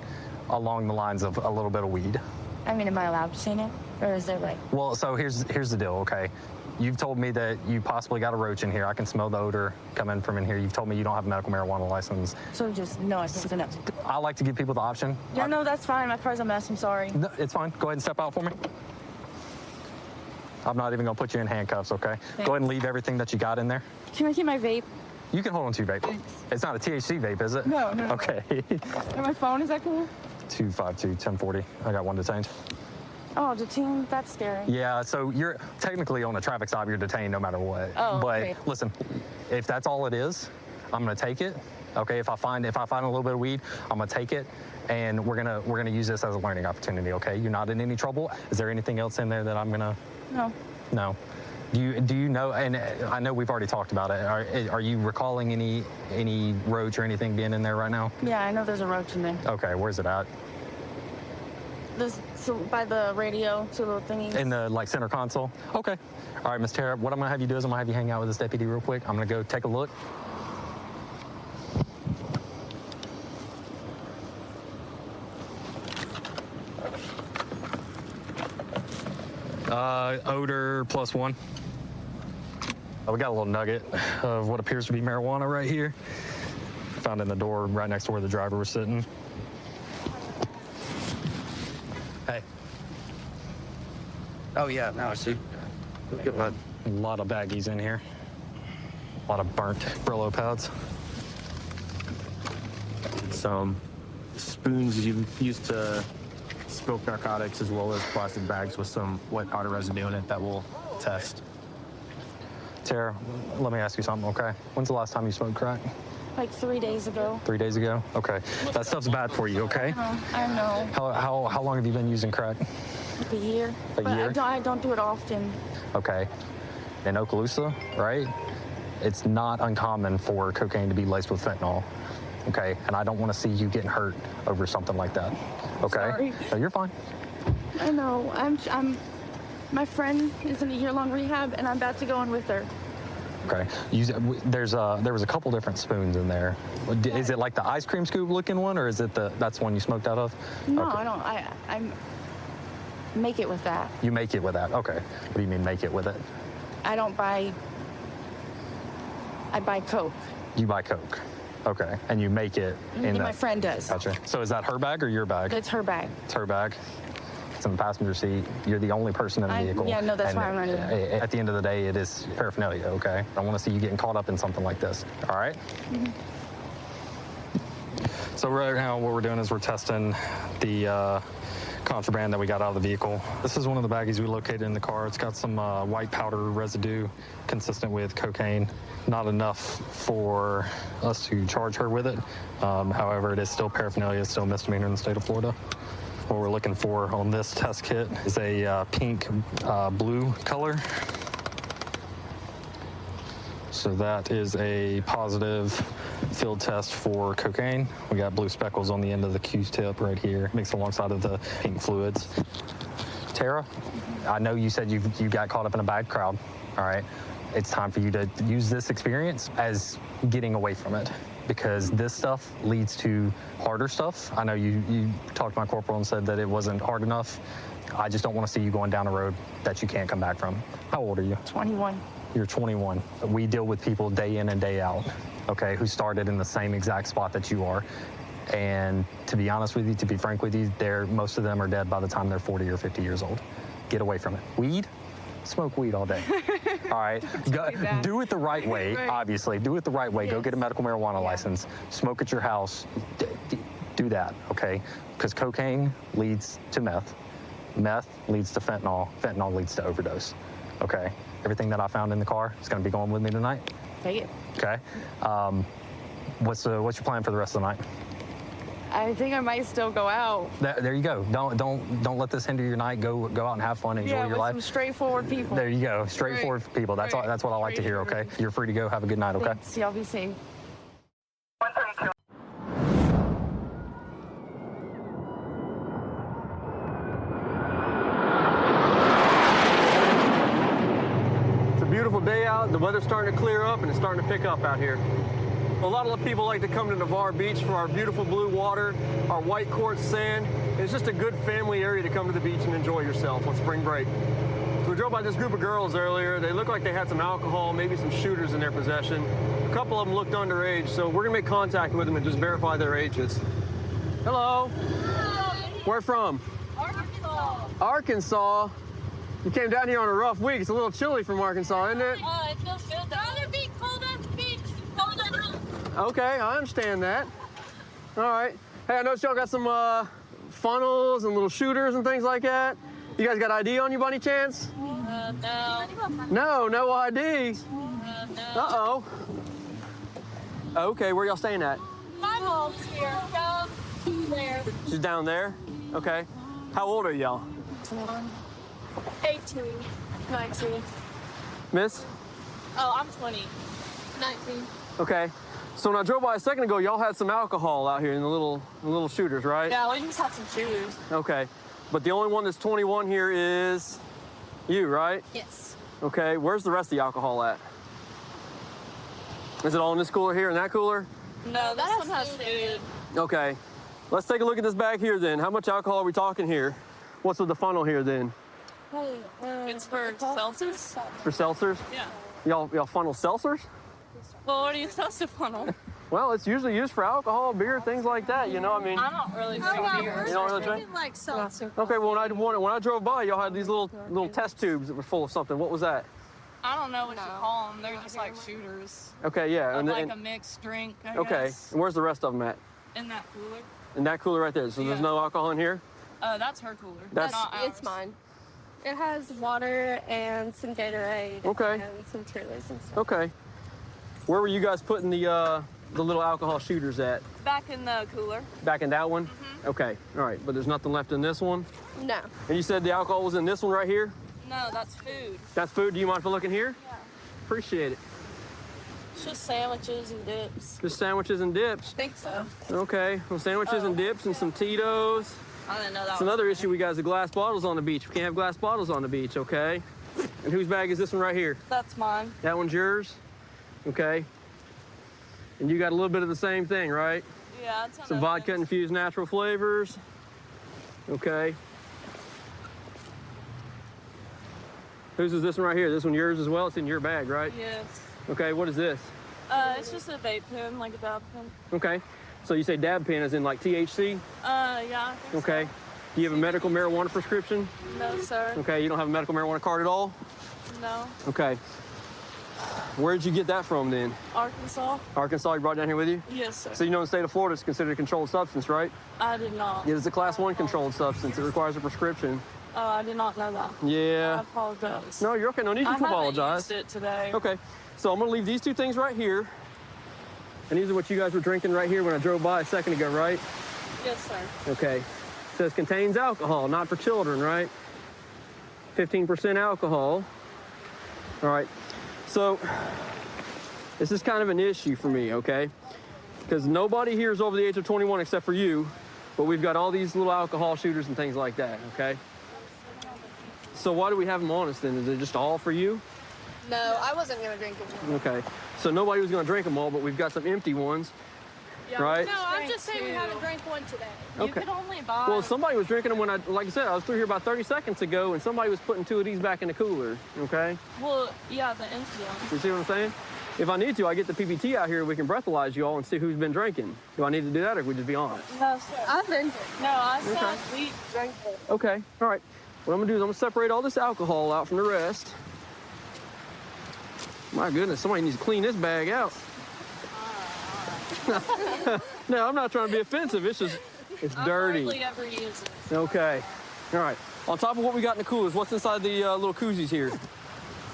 along the lines of a little bit of weed. I mean, am I allowed to say no? Or is there like... Well, so here's the deal, okay? You've told me that you possibly got a roach in here. I can smell the odor coming from in here. You've told me you don't have a medical marijuana license. So just, no, I think it's a no. I like to give people the option. Yeah, no, that's fine. My car's a mess. I'm sorry. No, it's fine. Go ahead and step out for me. I'm not even gonna put you in handcuffs, okay? Go ahead and leave everything that you got in there. Can I keep my vape? You can hold on to your vape. It's not a THC vape, is it? No. Okay. And my phone, is that cool? 252-1040. I got one detained. Oh, detained? That's scary. Yeah, so you're technically on a traffic stop, you're detained no matter what. Oh, but okay. Listen, if that's all it is, I'm gonna take it. Okay, if I find a little bit of weed, I'm gonna take it, and we're gonna use this as a learning opportunity. Okay, you're not in any trouble. Is there anything else in there that I'm gonna? No. No. Do you know? And I know we've already talked about it. Are you recalling any roach or anything being in there right now? Yeah, I know there's a roach in there. Okay, where's it at? by the radio, two little thingies. In the like center console? Okay. All right, Miss Tara, what I'm gonna have you do is I'm gonna have you hang out with this deputy real quick. I'm gonna go take a look. Odor +1. Oh, we got a little nugget of what appears to be marijuana right here. Found in the door right next to where the driver was sitting. Hey. Oh yeah, now I see. Look at that. A lot of baggies in here. A lot of burnt Brillo pads. Some spoons you used to smoke narcotics, as well as plastic bags with some wet powder residue in it that we'll test. Tara, let me ask you something, okay? When's the last time you smoked crack? Like 3 days ago. 3 days ago? Okay. That stuff's bad for you, okay? I know. How long have you been using crack? Like a year. A year? I don't do it often. Okay. In Okaloosa, right? It's not uncommon for cocaine to be laced with fentanyl. Okay, and I don't want to see you getting hurt over something like that. Okay? Sorry. No, you're fine. I know. My friend is in a year-long rehab, and I'm about to go in with her. Okay. There was a couple different spoons in there. Is it like the ice cream scoop looking one, or is it that's the one you smoked out of? No, Okay. I don't. I make it with that. You make it with that. Okay. What do you mean make it with it? I don't buy. I buy Coke. You buy Coke. Okay. And you make it in My friend does. Gotcha. So is that her bag or your bag? It's her bag. It's her bag. It's in the passenger seat. You're the only person in the vehicle. Yeah, no, that's And why I'm running. At the end of the day, it is paraphernalia, okay? I want to see you getting caught up in something like this, all right? Mm-hmm. So right now, what we're doing is we're testing the contraband that we got out of the vehicle. This is one of the baggies we located in the car. It's got some white powder residue consistent with cocaine. Not enough for us to charge her with it. However, it is still paraphernalia. It's still a misdemeanor in the state of Florida. What we're looking for on this test kit is a pink blue color. So that is a positive field test for cocaine. We got blue speckles on the end of the Q-tip right here, mixed alongside of the pink fluids. Tara, I know you said you got caught up in a bad crowd, all right? It's time for you to use this experience as getting away from it, because this stuff leads to harder stuff. I know you talked to my corporal and said that it wasn't hard enough. I just don't want to see you going down a road that you can't come back from. How old are you? 21. You're 21. We deal with people day in and day out, okay, who started in the same exact spot that you are. And to be honest with you, to be frank with you, most of them are dead by the time they're 40 or 50 years old. Get away from it. Weed? Smoke weed all day. All right? Do it the right way, obviously. Do it the right way. Yes. Go get a medical marijuana license. Smoke at your house. Do that, okay? Because cocaine leads to meth. Meth leads to fentanyl. Fentanyl leads to overdose, okay? Everything that I found in the car is going to be going with me tonight. Take it. Okay. What's your plan for the rest of the night? I think I might still go out. There you go. Don't let this hinder your night. Go out and have fun. Enjoy your life. Some straightforward people. There you go. Straightforward people. That's what I like to hear. Okay. You're free to go. Have a good night. Okay. Thanks. Y'all be safe. Beautiful day out. The weather's starting to clear up and it's starting to pick up out here. A lot of people like to come to Navarre Beach for our beautiful blue water, our white quartz sand. It's just a good family area to come to the beach and enjoy yourself on spring break. So we drove by this group of girls earlier. They looked like they had some alcohol, maybe some shooters in their possession. A couple of them looked underage, so we're gonna make contact with them and just verify their ages. Hello. Where from? Arkansas. Arkansas. You came down here on a rough week. It's a little chilly from Arkansas, isn't it? It feels good. Rather be cold at the beach. Cold at home. Okay, I understand that. All right. Hey, I noticed y'all got some funnels and little shooters and things like that. You guys got ID on you by any chance? No. No ID? No. Uh-oh. Okay, where y'all staying at? My mom's here. Down there. She's down there? Okay. How old are y'all? 18. 19. Miss? Oh, I'm 20. 19. Okay. So when I drove by a second ago, y'all had some alcohol out here in the little shooters, right? Yeah, we just have some shooters. Okay. But the only one that's 21 here is you, right? Yes. Okay, where's the rest of the alcohol at? Is it all in this cooler here and that cooler? No, this one has food. Okay, let's take a look at this bag here then. How much alcohol are we talking here? What's with the funnel here then? It's for seltzers. For seltzers? Yeah. Y'all funnel seltzers? Well, what do you supposed to funnel? Well, it's usually used for alcohol, beer, things like that, you know, I mean. I don't really drink beer. You don't really drink? Like seltzer. Okay, well, when I drove by, y'all had these little test tubes that were full of something. What was that? I don't know what you call them. They're just like shooters. Okay, yeah. Of And, like and, a mixed drink, I okay, guess. and where's the rest of them at? In that cooler. In that cooler right there. So there's Yeah. no alcohol in here? That's her cooler. That's- not ours. It's mine. It has water and some Gatorade. Okay. And some Trulies and stuff. Okay. Where were you guys putting the little alcohol shooters at? Back in the cooler. Back in that one? Okay, all right, but there's nothing left in this one? No. And you said the alcohol was in this one right here? No, that's food. That's food. Do you mind if I look in here? Yeah. Appreciate it. It's just sandwiches and dips. Just sandwiches and dips. I think so. Okay, well, sandwiches and dips and some Tito's. I didn't know that It's was another issue we got is the glass bottles on the beach. We can't have glass bottles on the beach, okay? And whose bag is this one right here? That's mine. That one's yours? Okay. And you got a little bit of the same thing, right? Yeah, it's Some vodka infused natural flavors. Okay. Whose is this one right here? This one yours as well? It's in your bag, right? Yes. Okay, what is this? It's just a vape pen, like a dab pen. Okay. So you say dab pen as in like THC? Yeah. I think Okay. Do you have a medical marijuana prescription? so. No, sir. Okay, you don't have a medical marijuana card at all? No. Okay. Where'd you get that from then? Arkansas? Arkansas, you brought it down here with you? Yes, sir. So you know in the state of Florida it's considered a controlled substance, right? I did not. It is a class 1 controlled substance. It requires a prescription. Oh, I did not know that. I Yeah. apologize. No, you're okay. No need to I haven't apologize. used it today. Okay. So I'm gonna leave these two things right here. And these are what you guys were drinking right here when I drove by a second ago, right? Yes, sir. Okay. It says contains alcohol, not for children, right? 15% alcohol. All right. So this is kind of an issue for me, okay? Because nobody here is over the age of 21 except for you, but we've got all these little alcohol shooters and things like that, okay? So why do we have them on us then? Is it just all for you? No, I wasn't going to drink it. Okay. So nobody was going to drink them all, but we've got some empty ones, right? No, I'm just saying we haven't drank one today. Okay. You could only buy. Well, somebody was drinking them when like I said, I was through here about 30 seconds ago, and somebody was putting 2 of these back in the cooler, okay? Well, yeah, the empty one. You see what I'm saying? If I need to, I get the PPT out here, we can breathalyze you all and see who's been drinking. Do I need to do that, or we just be honest? No, sir. I've been. No, I said Okay. we drank it. Okay, all right. What I'm gonna do is I'm gonna separate all this alcohol out from the rest. My goodness, somebody needs to clean this bag out. No, I'm not trying to be offensive. It's just, it's dirty. I hardly ever use it. Okay, all right. On top of what we got in the coolers, what's inside the little koozies here?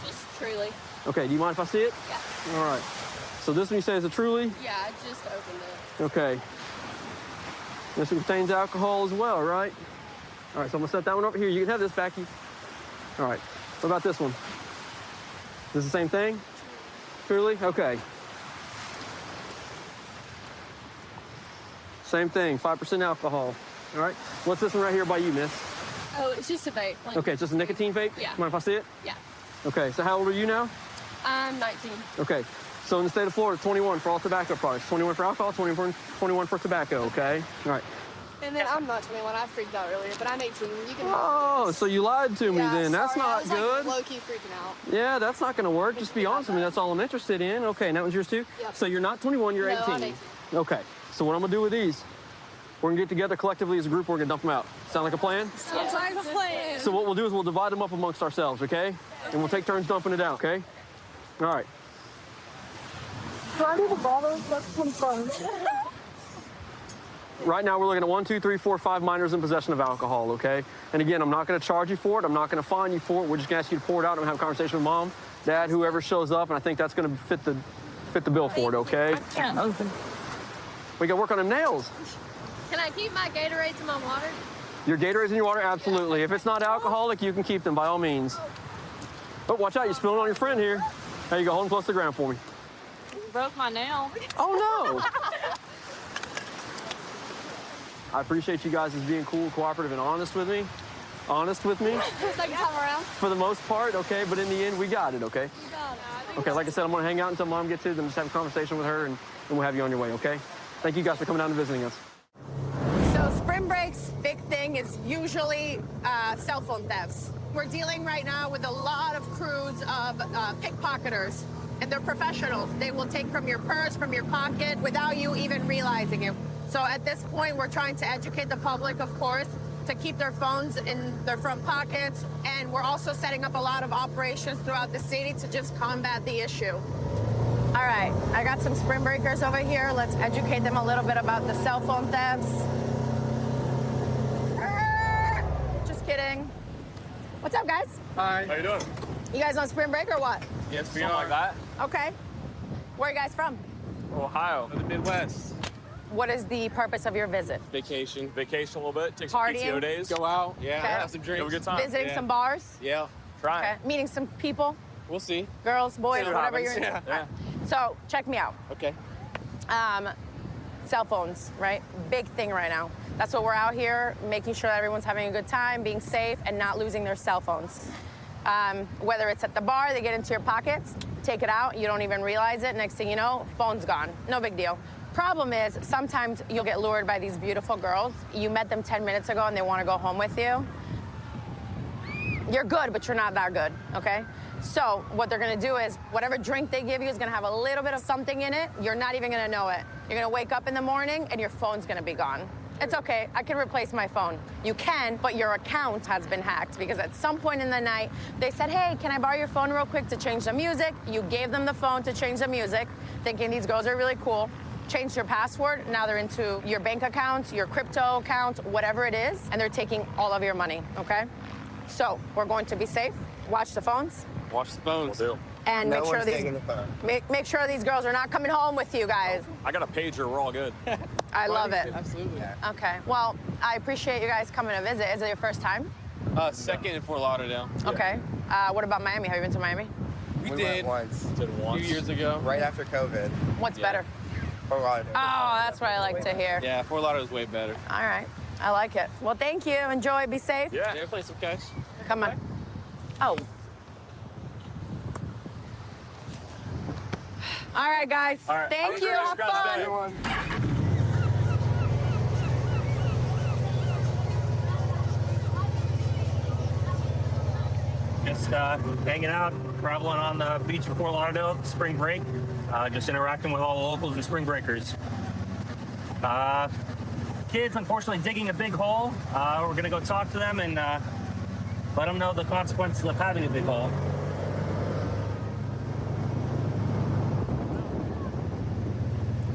Just Truly. Okay, do you mind if I see it? Yeah. All right. So this one you say is a Truly? Yeah, I just opened it. Okay. This one contains alcohol as well, right? All right, so I'm gonna set that one over here. You can have this back. All right. What about this one? Is this the same thing? Truly? Okay. Same thing, 5% alcohol. All right. What's this one right here by you, miss? Oh, it's just a vape. Like, Okay, it's just a nicotine vape? Yeah. Mind if I see it? Yeah. Okay, so how old are you now? I'm 19. Okay. So in the state of Florida, 21 for all tobacco products. 21 for alcohol, 21 for tobacco, okay? All right. And then I'm not 21. I freaked out earlier, but I'm 18. You can. Oh, so you lied to me Yeah, then. That's sorry, I not was, good. Like, low-key freaking out. Yeah, that's not going to work. Just be honest with me. That's all I'm interested in. Okay, and that was yours too? Yep. So you're not 21, you're No, 18. I'm 18. Okay, so what I'm going to do with these, we're going to get together collectively as a group. We're going to dump them out. Sound like a plan? Sounds like a plan. So what we'll do is we'll divide them up amongst ourselves, okay? And we'll take turns dumping it out, okay? All right. Do I need a bottle? That's some fun. Right now, we're looking at 1, 2, 3, 4, 5 minors in possession of alcohol, okay? And again, I'm not going to charge you for it. I'm not going to fine you for it. We're just going to ask you to pour it out and have a conversation with mom, dad, whoever shows up, and I think that's going to fit the bill for it, okay? I can't open. We got to work on them nails. Can I keep my Gatorades in my water? Your Gatorades in your water, absolutely. If it's not alcoholic, you can keep them by all means. Oh, watch out! You're spilling on your friend here. There you go. Hold them close to the ground for me. Broke my nail. Oh no! I appreciate you guys as being cool, cooperative, and honest with me. honest with me Second time around. for the most part, okay? But in the end, we got it, okay? Okay, like I said, I'm gonna hang out until Mom gets here, then just have a conversation with her, and we'll have you on your way, okay? Thank you guys for coming down and visiting us. So spring break's big thing is usually cell phone thefts. We're dealing right now with a lot of crews of pickpocketers, and they're professionals. They will take from your purse, from your pocket, without you even realizing it. So at this point, we're trying to educate the public, of course, to keep their phones in their front pockets, and we're also setting up a lot of operations throughout the city to just combat the issue. All right, I got some spring breakers over here. Let's educate them a little bit about the cell phone thefts. Just kidding. What's up, guys? Hi. How you doing? You guys on spring break or what? Yes, we are. Like that. Okay. Where are you guys from? Ohio. The Midwest. What is the purpose of your visit? Vacation. Vacation a little bit. Take some Partying? PTO days. Go out. Yeah. Okay. Have some drinks. Have a good time. Visiting some bars? Yeah. Try Okay. it. Meeting some people? We'll see. Girls, boys, See what whatever happens. you're into. Yeah. So check me out. Okay. Cell phones, right? Big thing right now. That's what we're out here, making sure that everyone's having a good time, being safe, and not losing their cell phones. Whether it's at the bar, they get into your pockets, take it out, you don't even realize it. Next thing you know, phone's gone. No big deal. Problem is, sometimes you'll get lured by these beautiful girls. You met them 10 minutes ago and they want to go home with you. You're good, but you're not that good, okay? So what they're gonna do is, whatever drink they give you is gonna have a little bit of something in it. You're not even gonna know it. You're gonna wake up in the morning and your phone's gonna be gone. It's okay, I can replace my phone. You can, but your account has been hacked because at some point in the night, they said, hey, can I borrow your phone real quick to change the music? You gave them the phone to change the music, thinking these girls are really cool. Changed your password, now they're into your bank accounts, your crypto accounts, whatever it is, and they're taking all of your money, okay? So we're going to be safe, watch the phones, Watch the phones. and No make sure one's these taking the phone. make sure these girls are not coming home with you guys. I got a pager. We're all good. I love it. Absolutely. Okay. Well, I appreciate you guys coming to visit. Is it your first time? Second in Fort Lauderdale. Okay. What about Miami? Have you been to Miami? We did once. A few years ago. Right after COVID. What's better? Fort Lauderdale. Oh, that's what I like to hear. Yeah, Fort Lauderdale's way better. All right. I like it. Well, thank you. Enjoy. Be safe. Yeah. Play some cash. Come on. Oh. All right, guys. All right. Thank you. Have fun. Just hanging out, traveling on the beach of Fort Lauderdale, spring break, just interacting with all the locals and spring breakers. Kids, unfortunately, digging a big hole. We're gonna go talk to them and let them know the consequences of having a big hole.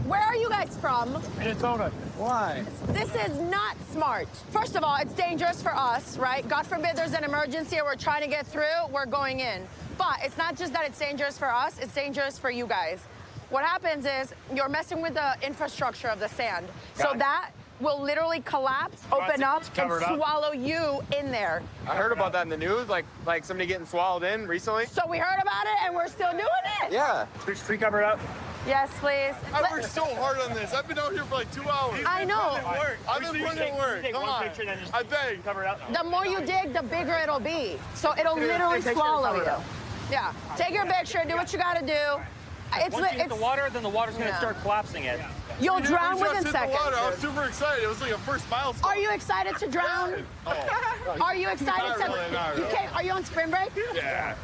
Where are you guys from? Minnesota. Why? This is not smart. First of all, it's dangerous for us, right? God forbid there's an emergency or we're trying to get through, we're going in. But it's not just that it's dangerous for us, it's dangerous for you guys. What happens is you're messing with the infrastructure of the sand. So that will literally collapse, open up, and swallow you in there. I heard about that in the news, like somebody getting swallowed in recently. So we heard about it and we're still doing it. Yeah. Tree covered up. Yes, please. I worked so hard on this. I've been out here for like 2 hours. I know. I've been putting in work. Come on. I beg. Cover it up. The more you dig, the bigger it'll be. So it'll literally swallow you. Yeah. Take your picture, do what you gotta do. Once you hit the water, then the water's gonna start collapsing it. You'll drown within seconds. I was super excited. It was like a first milestone. Are you excited to drown? Are you excited to? You can't. Are you on spring break? Yeah.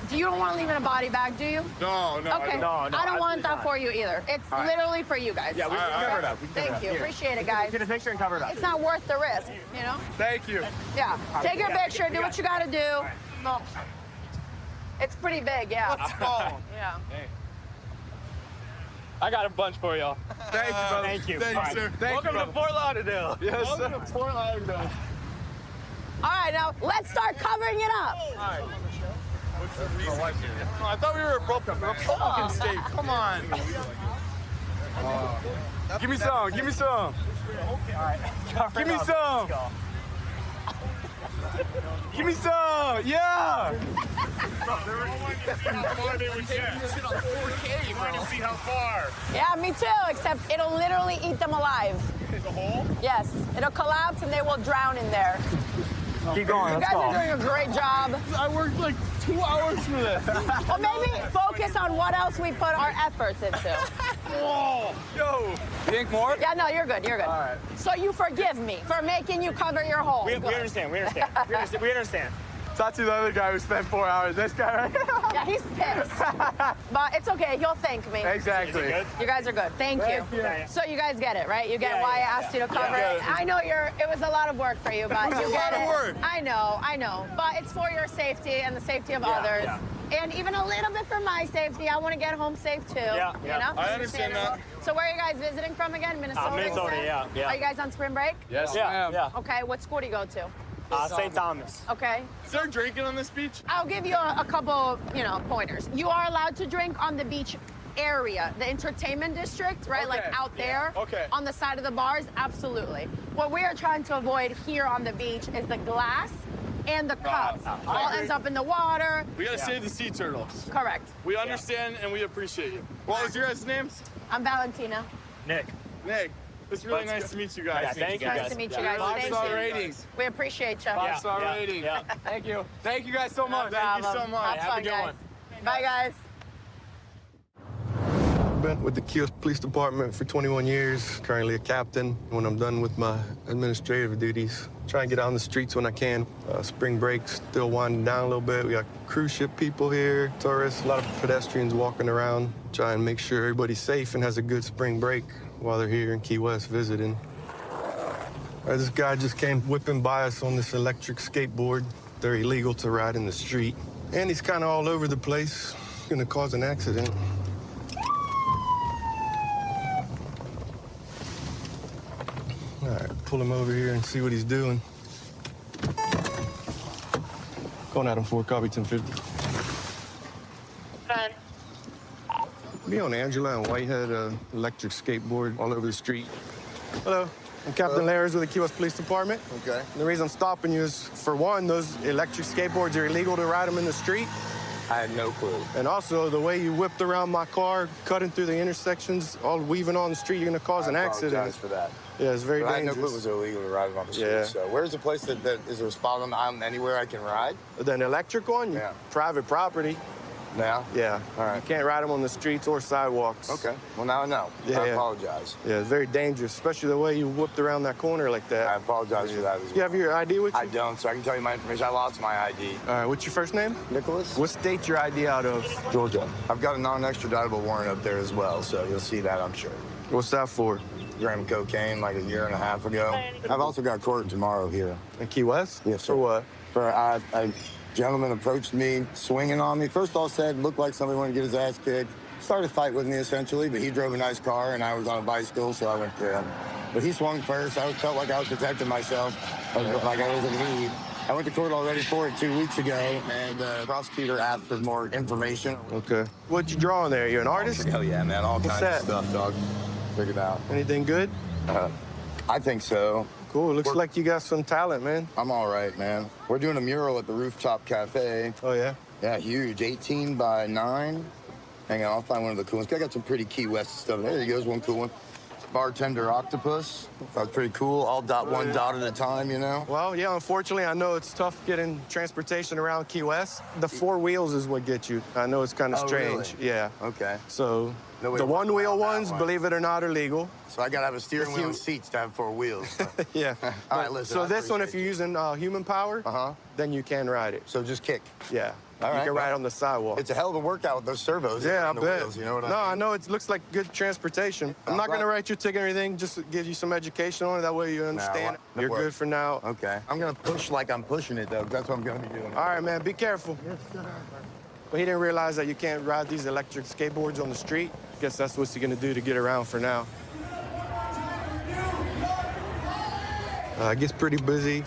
You don't want to leave in a body bag, do you? No, no. Okay. I don't want that for you either. It's literally for you guys. Yeah, we can cover it up. Thank you. Appreciate it, guys. Get a picture and cover it up. It's not worth the risk, you know? Thank you. Yeah. Take your picture. Do what you got to do. No. It's pretty big, yeah. Let's go. Yeah. I got a bunch for y'all. Thank you, brother. Thank you. Thank you, sir. Thank Welcome you, to Fort Lauderdale. Yes, Welcome to Fort Lauderdale. All right, now let's start covering it up. All right. I thought we were a Republican state. Come on. Give me some. Give me some. Give me some. Give me some. Yeah. Yeah, me too, except it'll literally eat them alive. The hole? Yes, it'll collapse and they will drown in there. Keep going. You Let's guys go. are doing a great job. I worked like 2 hours for this. Well, maybe focus on what else we put our efforts into. Whoa, yo. You think more? Yeah, no, you're good. You're good. All right. So you forgive me for making you cover your hole. We Good. understand. We understand. We understand. Talk to the other guy who spent 4 hours. This guy right here. Yeah, he's pissed. But it's okay. He'll thank me. Exactly. You guys are good. Thank you. So you guys get it, right? You get why I asked you to cover it. I know it was a lot of work for you, but you get it. I know. But it's for your safety and the safety of others. yeah. And even a little bit for my safety. I want to get home safe too. Yeah. You know? I understand that. So where are you guys visiting from again? Minnesota? you Minnesota, said? yeah. Are you guys on spring break? Yes, ma'am. Yeah. Okay, what school do you go to? St. Thomas. Okay. Is there drinking on this beach? I'll give you a couple, pointers. You are allowed to drink on the beach area, the entertainment district, right? Like out there on the side of the bars, absolutely. What we are trying to avoid here on the beach is the glass and the cups. All ends up in the water. We gotta save the sea turtles. Correct. We understand and we appreciate you. What was your guys' names? I'm Valentina. Nick. It's really nice to meet you guys. Thank you. Nice to meet you guys. Thank you. 5-star ratings. We appreciate you. 5-star rating. Thank you. Thank you guys so much. No problem. Have fun, guys. Bye, guys. Been with the Kios Police Department for 21 years, currently a captain. When I'm done with my administrative duties, try and get out on the streets when I can. Spring break still winding down a little bit. We got cruise ship people here, tourists, a lot of pedestrians walking around. Try and make sure everybody's safe and has a good spring break while they're here in Key West visiting. This guy just came whipping by us on this electric skateboard. They're illegal to ride in the street. And he's kind of all over the place. Gonna cause an accident. All right, pull him over here and see what he's doing. Going at him for copy 1050. Be on Angela and Whitehead, electric skateboard all over the street. Hello, I'm Captain Lares with the Key West Police Department. Okay. And the reason I'm stopping you is, for one, those electric skateboards are illegal to ride them in the street. I had no clue. And also, the way you whipped around my car, cutting through the intersections, all weaving on the street, you're gonna cause an accident. I apologize for that. Yeah, it's very but dangerous. I had no clue it was illegal to ride on the street. Yeah. So where's the place that is there a spot on anywhere I can ride? An electric one? Yeah. Private property. Now? Yeah. All right. You can't ride them on the streets or sidewalks. Okay. Well, now I know. Yeah, I apologize. Yeah, it's very dangerous, especially the way you whipped around that corner like that. I apologize for that as well. You have your ID with you? I don't, so I can tell you my information. I lost my ID. All right, what's your first name? Nicholas. What state your ID out of? Georgia. I've got a non-extraditable warrant up there as well, so you'll see that, I'm sure. What's that for? Gram cocaine like a year and a half ago. I've also got court tomorrow here. In Key West? Yes, sir. For what? For a gentleman approached me, swinging on me. First all said, looked like somebody wanted to get his ass kicked. Started a fight with me, essentially, but he drove a nice car, and I was on a bicycle, so I went to him. But he swung first. I felt like I was protecting myself, like I was in need. I went to court already for it 2 weeks ago, and the prosecutor asked for more information. Okay. What'd you draw on there? You an artist? Hell yeah, man. All What's kinds that? of stuff, dog. Check it out. Anything good? I think so. Cool. Looks like you got some talent, man. I'm all right, man. We're doing a mural at the Rooftop Cafe. Oh, yeah? Yeah, huge. 18 by 9. Hang on, I'll find one of the cool ones. I got some pretty Key West stuff. There he goes, one cool one. Bartender octopus. That's pretty cool. All one dot at a time, you know? Well, yeah, unfortunately, I know it's tough getting transportation around Key West. The 4 wheels is what gets you. I know it's kind of strange. Really? Yeah. Okay. So No way the to walk 1-wheel around that ones, one. believe it or not, are legal. So I gotta have a steering wheel and seats to have 4 wheels. Yeah. All right, listen. So I this one, if appreciate you're using human power, then you can ride it. So just kick. Yeah. All you right, can ride well, on the sidewalk. It's a hell of a workout with those servos. Yeah, I and the bet. Wheels, you know what no, I I mean? know it looks like good transportation. I'm not going to write your ticket or anything, just to give you some education on it. That way you understand. No, You're good for now. Okay. I'm going to push like I'm pushing it, though. That's what I'm going to be doing. All right, man, be careful. Yes, sir. But he didn't realize that you can't ride these electric skateboards on the street. Guess that's what he's going to do to get around for now. It gets pretty busy.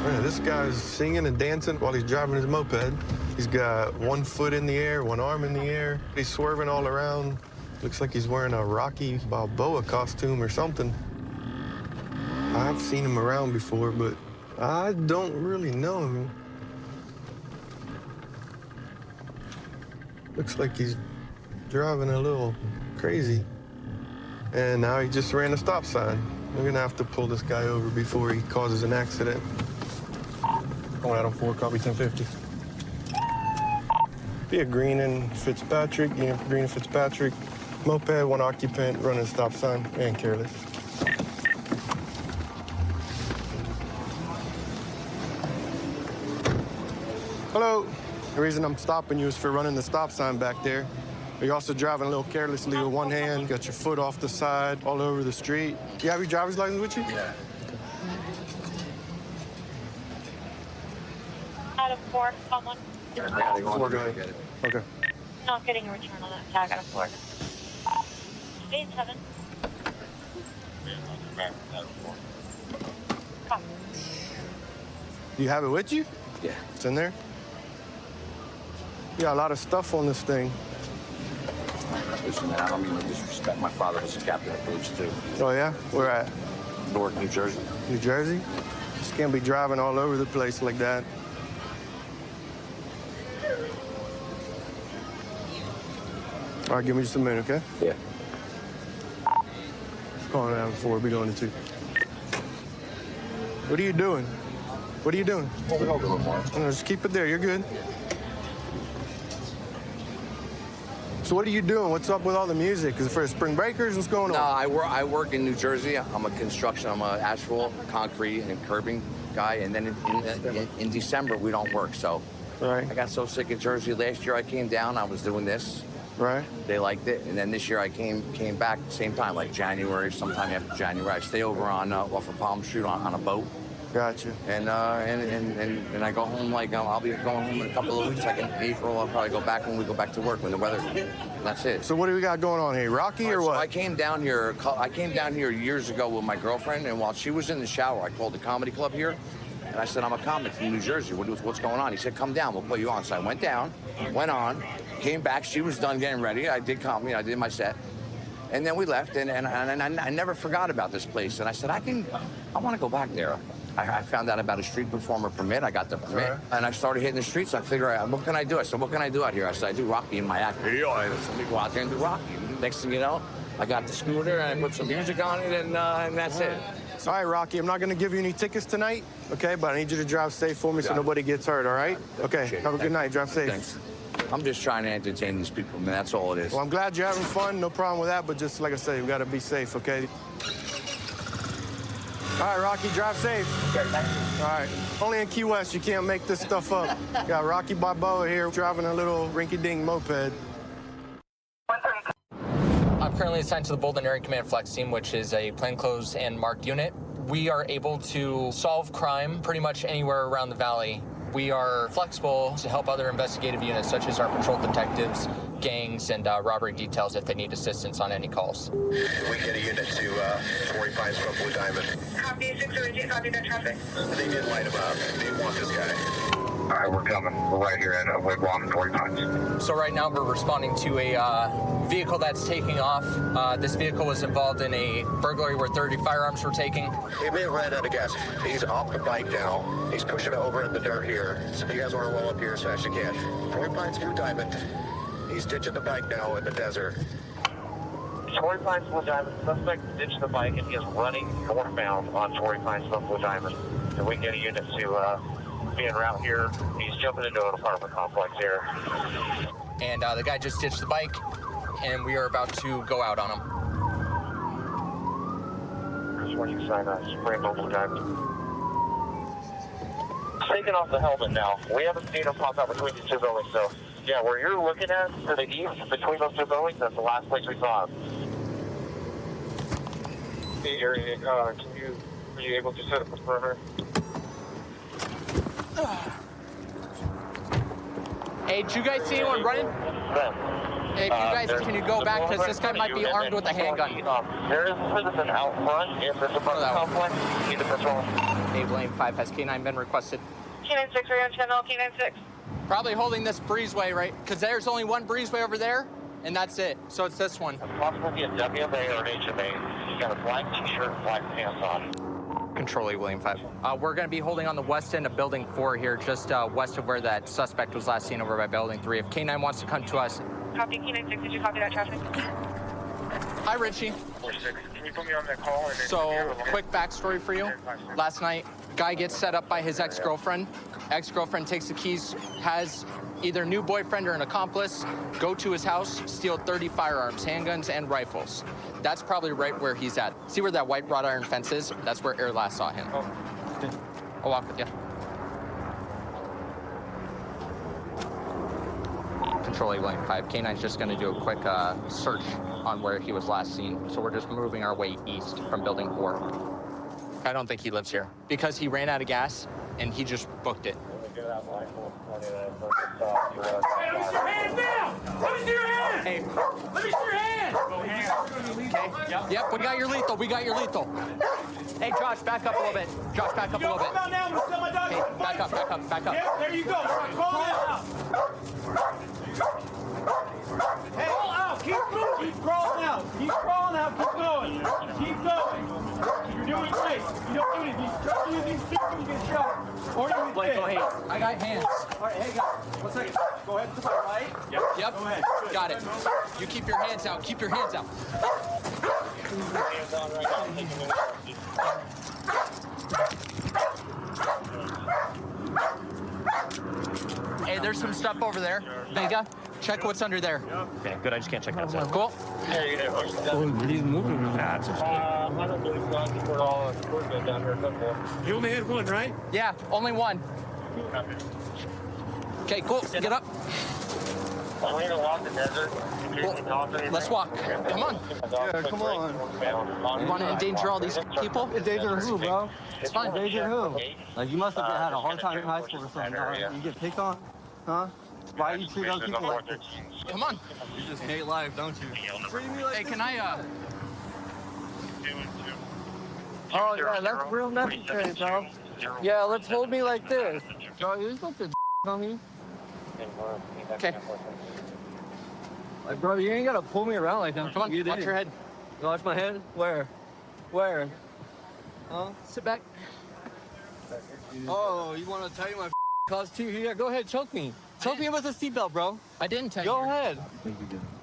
Yeah, this guy's singing and dancing while he's driving his moped. He's got 1 foot in the air, 1 arm in the air. He's swerving all around. Looks like he's wearing a Rocky Balboa costume or something. I've seen him around before, but I don't really know him. Looks like he's driving a little crazy. And now he just ran a stop sign. We're gonna have to pull this guy over before he causes an accident. Going out on 4, copy 1050. Be a Green and Fitzpatrick, Green and Fitzpatrick. Moped, 1 occupant, running a stop sign, and careless. Hello. The reason I'm stopping you is for running the stop sign back there. You're also driving a little carelessly with one hand, got your foot off the side, all over the street. You have your driver's license with you? Yeah. Out of 4, someone. 4, go ahead. Okay. Not getting a return on that tag out of 4. Speed 7. Copy. Do you have it with you? Yeah. It's in there? You got a lot of stuff on this thing. Listen, man, I don't mean to disrespect. My father was a captain of police, too. Oh, yeah? Where at? Newark, New Jersey. New Jersey? Just can't be driving all over the place like that. All right, give me just a minute, okay? Yeah. Calling it out before we'll be going to 2. What are you doing? What are you doing? No, just keep it there. You're good. So what are you doing? What's up with all the music? Is it for spring breakers? What's going on? No, I work in New Jersey. I'm a construction. I'm a asphalt, concrete, and curbing guy. And then in December, we don't work. So right. I got so sick of Jersey. Last year I came down. I was doing this. Right. They liked it. And then this year I came back at the same time, like January, sometime after January. I stay over on off of Palm Street on a boat. Gotcha. And I go home, like, I'll be going home in a couple of weeks. Like in April, I'll probably go back when we go back to work, when the weather, that's it. So what do we got going on here? Rocky or what? So I came down here years ago with my girlfriend, and while she was in the shower, I called the comedy club here, and I said, I'm a comic from New Jersey. What's going on? He said, come down, we'll put you on. So I went down, went on, came back. She was done getting ready. I did comedy, I did my set. And then we left, and I never forgot about this place. And I said, I want to go back there. I found out about a street performer permit. I got the permit, and I started hitting the streets. I figured out, what can I do? I said, what can I do out here? I said, I do Rocky in my act. Let me go out there and do Rocky. Next thing you know, I got the scooter, and I put some music on it, and that's it. All right, Rocky, I'm not going to give you any tickets tonight, okay? But I need you to drive safe for me so nobody gets hurt, all right? Okay, have a good night. Drive safe. Thanks. I'm just trying to entertain these people, man. That's all it is. Well, I'm glad you're having fun. No problem with that, but just like I said, we got to be safe, okay? All right, Rocky, drive safe. Okay, thank you. All right. Only in Key West, you can't make this stuff up. Got Rocky Balboa here driving a little rinky-dink moped. I'm currently assigned to the Bolden Area Command Flex Team, which is a plainclothes and marked unit. We are able to solve crime pretty much anywhere around the valley. We are flexible to help other investigative units, such as our patrol detectives, gangs, and robbery details if they need assistance on any calls. We get a unit to Torrey Pines from Blue Diamond. Copy 608, copy that traffic. They did light him up. They want this guy. All right, we're coming. We're right here at Wigwam and Torrey Pines. So right now we're responding to a vehicle that's taking off. This vehicle was involved in a burglary where 30 firearms were taken. He may have ran out of gas. He's off the bike now. He's pushing it over in the dirt here. So you guys want to roll up here as fast as you can. Torrey Pines, Blue Diamond. He's ditching the bike now in the desert. Torrey Pines, Blue Diamond. Suspect ditched the bike and he is running northbound on Torrey Pines, Blue Diamond. And we can get a unit to be en route here. He's jumping into an apartment complex here. And the guy just ditched the bike, and we are about to go out on him. Just want you to sign Springville, Blue Diamond. Taking off the helmet now. We haven't seen him pop out between these two buildings, so yeah, where you're looking at to the east between those two buildings, that's the last place we saw him. Hey, are you able to set up a perimeter? Hey, did you guys see anyone running? Hey, can you go back, because this guy might be armed with a handgun. There is a citizen out front in this apartment complex. Need to patrol. Dave Lane 5, has K9 been requested? K9 6, are you on channel K9 6? Probably holding this breezeway, right? Because there's only one breezeway over there, and that's it. So it's this one. Possibly a WMA or an HMA. He's got a black t-shirt and black pants on. Control A, William 5. We're going to be holding on the west end of Building 4 here, just west of where that suspect was last seen over by Building 3. If K9 wants to come to us. Copy K9 6, did you copy that traffic? Hi, Richie. 4-6. Can you put me on that call? So, quick backstory for you. Last night, Guy gets set up by his ex-girlfriend. Ex-girlfriend takes the keys, has either new boyfriend or an accomplice go to his house, steal 30 firearms, handguns, and rifles. That's probably right where he's at. See where that white wrought iron fence is? That's where Air last saw him. I'll walk with you. Control A Lane 5. K9's just going to do a quick search on where he was last seen. So we're just moving our way east from Building 4. I don't think he lives here because he ran out of gas and he just booked it. Hey, let me see your hands now! Let me see your hands! Hey. Let me see your hands! Okay. Yep, we got your lethal. We got your lethal. Hey, Josh, back up a little bit. Josh, back up a little bit. Come out now, I'm gonna sell my dog. Hey, back up, back up, back up. Yep, there you go. Crawl out. Hey, crawl out. Keep moving. Keep crawling out. Keep crawling out. Keep going. Keep going. You're doing great. You don't do anything. You try to use these feet when you get shot. Or you get Blake, hit. go ahead. I got hands. All right, hey guys. 1 second. Go ahead to my right. Yep. Go ahead. Good. Got it. You keep your hands out. Keep your hands out. Hey, there's some stuff over there. Vega, check what's under there. Okay, good. I just can't check that side. Cool. He's moving. I don't believe so. I think we're all good down here. You only had one, right? Yeah, only one. Okay, cool. Get up. We're gonna walk the desert. Cool. Let's walk. Come on. Yeah, come on. You want to endanger all these people? Endanger who, bro? It's fine. Endanger who? Like, you must have had a hard time in high school or something. Huh? You get picked on? Huh? Why do you treat other people like this? Come on. You just hate life, don't you? Treat me like Hey, this. can I, Oh, yeah, that's real necessary, bro. Yeah, let's hold me like this. Bro, you're supposed to on me. Okay. Like, bro, you ain't gotta pull me around like that. Come on, watch your head. Watch my head? Where? Where? Huh? Sit back. Oh, you wanna tell you my cause too? Yeah, go ahead, choke me. Choke me with a seatbelt, bro. I didn't tell you. Go ahead.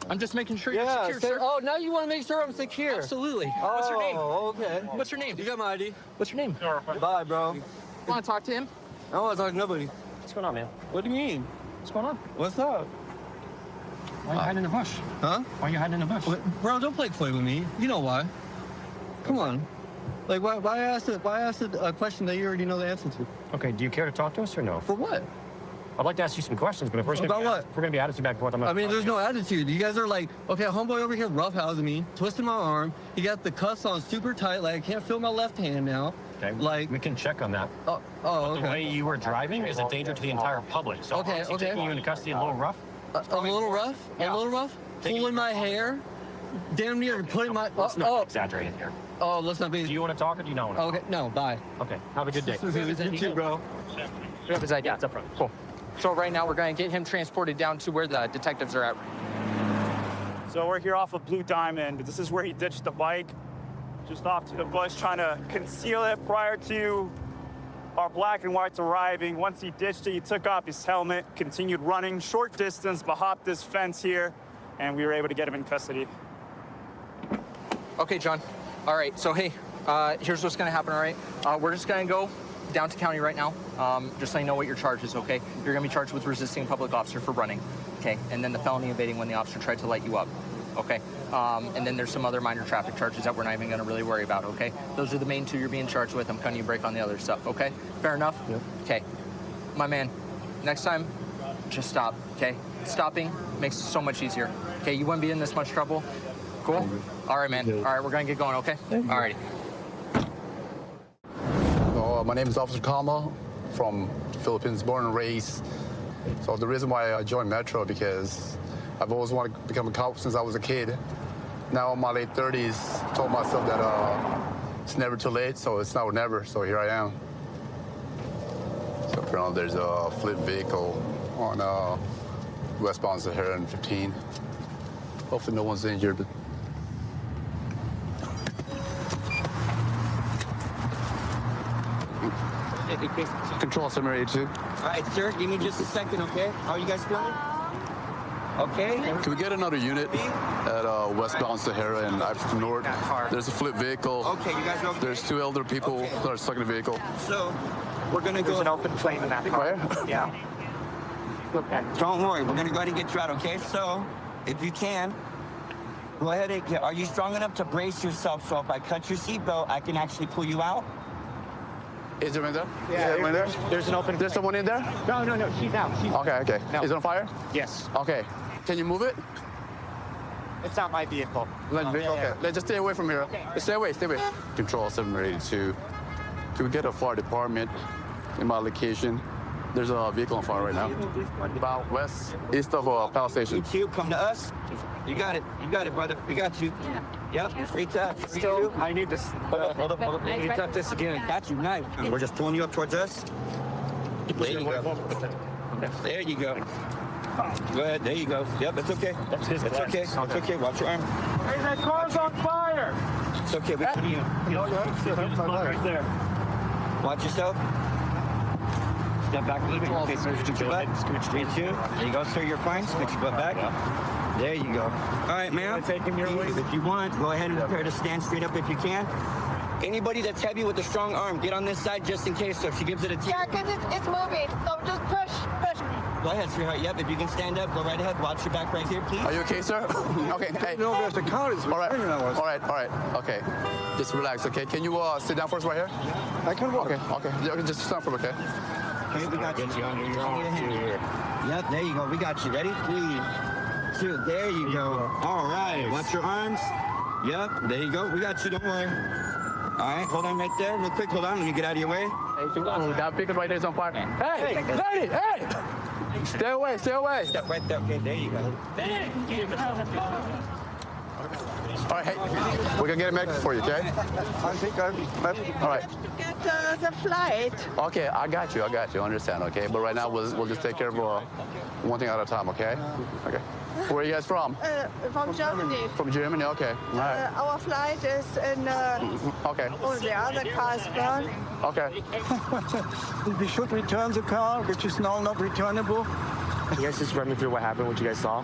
I'm just making sure you're Yeah, secure, say, sir. oh, now you wanna make sure I'm secure. Absolutely. Oh, What's your name? Okay. What's your name? You got my ID? What's your name? Bye, bro. You want to talk to him? I don't wanna talk to nobody. What's going on, man? What do you mean? What's going on? What's up? Why are you hiding in the bush? Huh? Why are you hiding in the bush? Bro, don't play coy with me. You know why. Come on. Like, why ask a question that you already know the answer to? Okay, do you care to talk to us or no? For what? I'd like to ask you some questions, but if we're About what? We're gonna be attitude back and forth. I mean, there's no attitude. You guys are like, okay, homeboy over here roughhousing me, twisting my arm. He got the cuffs on super tight, like I can't feel my left hand now. Okay, like we can check on that. Oh, okay. The way you were driving is a danger to the entire public. So Okay, honestly, okay. taking you into custody a little rough. A little rough? Yeah. A little rough? Pulling my hair? Damn near putting my... Let's not exaggerate here. Oh, let's not be... Do you want to talk or do you not want to? Okay, no, bye. Okay, have a good day. You too, bro. You have his ID? Yeah, it's up front. Cool. So right now we're going to get him transported down to where the detectives are at. So we're here off of Blue Diamond. This is where he ditched the bike, just off to the bush, trying to conceal it prior to our black and whites arriving. Once he ditched it, he took off his helmet, continued running short distance, but hopped this fence here, and we were able to get him in custody. Okay, John. All right, so hey, here's what's going to happen, all right? We're just going to go down to county right now, just so you know what your charge is, okay? You're going to be charged with resisting a public officer for running, okay? And then the felony evading when the officer tried to light you up, okay? And then there's some other minor traffic charges that we're not even going to really worry about, okay? Those are the main two you're being charged with. I'm cutting you a break on the other stuff, okay? Fair enough? Yep. Okay. My man, next time, just stop, okay? Stopping makes it so much easier, okay? You wouldn't be in this much trouble. Cool? All right, man. All right, we're going to get going, okay? All righty. My name is Officer Kama from Philippines, born and raised. So the reason why I joined Metro because I've always wanted to become a cop since I was a kid. Now in my late 30s, told myself that it's never too late, so it's now or never, so here I am. So apparently there's a flipped vehicle on westbound Sahara and 15. Hopefully no one's injured, but Control Summary 82. All right, sir, give me just a second, okay? How are you guys feeling? Okay. Can we get another unit at westbound Sahara and I've north. There's a flip vehicle. Okay, you guys are okay? There's two elder people that are stuck in the vehicle. So, we're gonna go. There's an open flame in that car. Where? Yeah. Okay. Don't worry, we're gonna go ahead and get you out, okay? So, if you can, go ahead and get, are you strong enough to brace yourself so if I cut your seatbelt, I can actually pull you out? Is there one there? Yeah, there's an open. There's someone in there? No, she's out. Okay. No. Is it on fire? Yes. Okay. Can you move it? It's not my vehicle. Okay. Let's just stay away from here. Stay away. Control 782. To get a fire department in my location. There's a vehicle on fire right now. About east of Pal Station. You too, come to us. You got it, brother. We got you. Yep, free tap. Still, I need this. Hold up. I need to tap this again. Got you, nice. We're just pulling you up towards us. There you go. There you go. Go ahead, there you go. Yep, it's okay. It's okay. It's okay. Watch your arm. Hey, that car's on fire! It's okay. We put you. Right there. Watch yourself. Step back a little bit. Okay, scooch your butt. Scooch you. There you go, sir. You're fine. Scooch your butt back. There you go. All right, ma'am. Take him your way. If you want, go ahead and prepare to stand straight up if you can. Anybody that's heavy with a strong arm, get on this side just in case. So if she gives it a Yeah, because it's moving. So just push. Go ahead, sweetheart. Yep, if you can stand up, go right ahead. Watch your back right here, please. Are you okay, sir? Okay. Hey. No, there's a car. All right. Okay. Just relax, okay? Can you sit down first right here? I can walk. Okay. Yeah, just stand for okay? Okay, we got you. Yep, there you go. We got you. Ready? 3, 2. There you go. All right. Watch your arms. Yep, there you go. We got you. Don't worry. All right, hold on right there. Real quick, hold on. Let me get out of your way. Hey, that vehicle right there is on fire. Hey, lady, hey! Stay away. Step right there. Okay, there you go. All right, hey, we're gonna get a medic for you, okay? I think All right. Get the flight. Okay, I got you. Understand, okay? But right now, we'll just take care of one thing at a time, okay? Okay. Where are you guys from? From Germany. From Germany, okay. All right. Our flight is in. Okay. Oh, the other car's gone. Okay. we should return the car, which is now not returnable. You guys just run me through what happened, what you guys saw?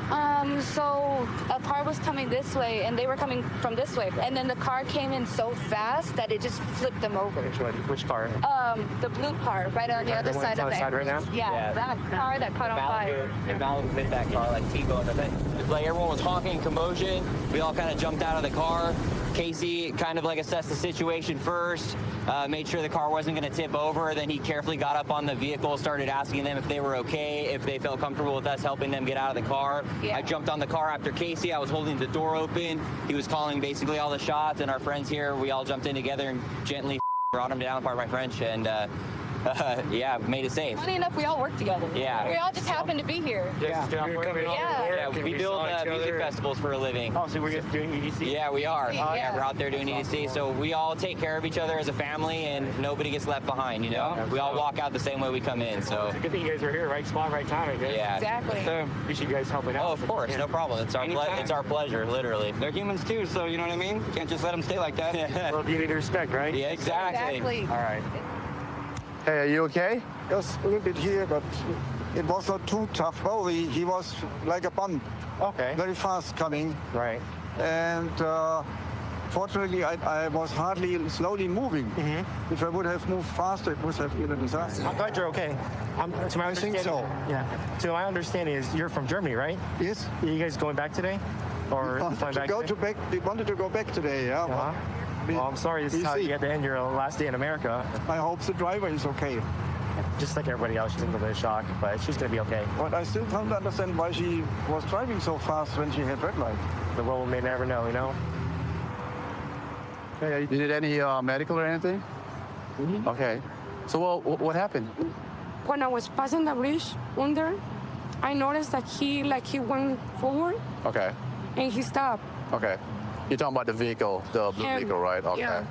So a car was coming this way and they were coming from this way. And then the car came in so fast that it just flipped them over. Which car? The blue car right on the other side of the side right now? Yeah, that car that caught on fire. Malibu hit that car like T-bone of it. Like everyone was honking, commotion. We all kind of jumped out of the car. Casey kind of like assessed the situation first, made sure the car wasn't going to tip over. Then he carefully got up on the vehicle, started asking them if they were okay, if they felt comfortable with us helping them get out of the car. Yeah. I jumped on the car after Casey. I was holding the door open. He was calling basically all the shots, and our friends here, we all jumped in together and gently brought him down, pardon my French, and yeah, made it safe. Funny enough, we all work together. Yeah. We all just happened to be here. Yeah, we build music festivals for a living. Oh, so we're just doing EDC? Yeah, we are. Yeah. We're out there doing EDC. So we all take care of each other as a family, and nobody gets left behind, you know? We all walk out the same way we come in, so. It's a good thing you guys are here, right spot, right time, I guess. Yeah. Exactly. So, appreciate you guys helping out. Oh, of course, no problem. It's our pleasure, literally. They're humans too, so you know what I mean? You can't just let them stay like that. Well, you need to respect, right? Yeah, exactly. All right. Hey, are you okay? Yes, a little bit here, but it was not too tough. Well, he was like a bomb. Okay. Very fast coming. Right. And fortunately, I was slowly moving. Mm-hmm. If I would have moved faster, it would have been a disaster. I'm glad you're okay. To my understanding, Yeah. So my understanding is you're from Germany, right? Yes. Are you guys going back today? Or flying back today? We wanted to go back today, yeah. Uh-huh. Well, I'm sorry this is how you had to end your last day in America. I hope the driver is okay. Just like everybody else, she's in a little bit of shock, but she's going to be okay. But I still can't understand why she was driving so fast when she had red light. The world may never know, you know? Hey, you need any medical or anything? Okay. So what happened? When I was passing the bridge under, I noticed that he went forward Okay. and he stopped. Okay. You're talking about the vehicle, the blue vehicle, right? Okay. Yeah.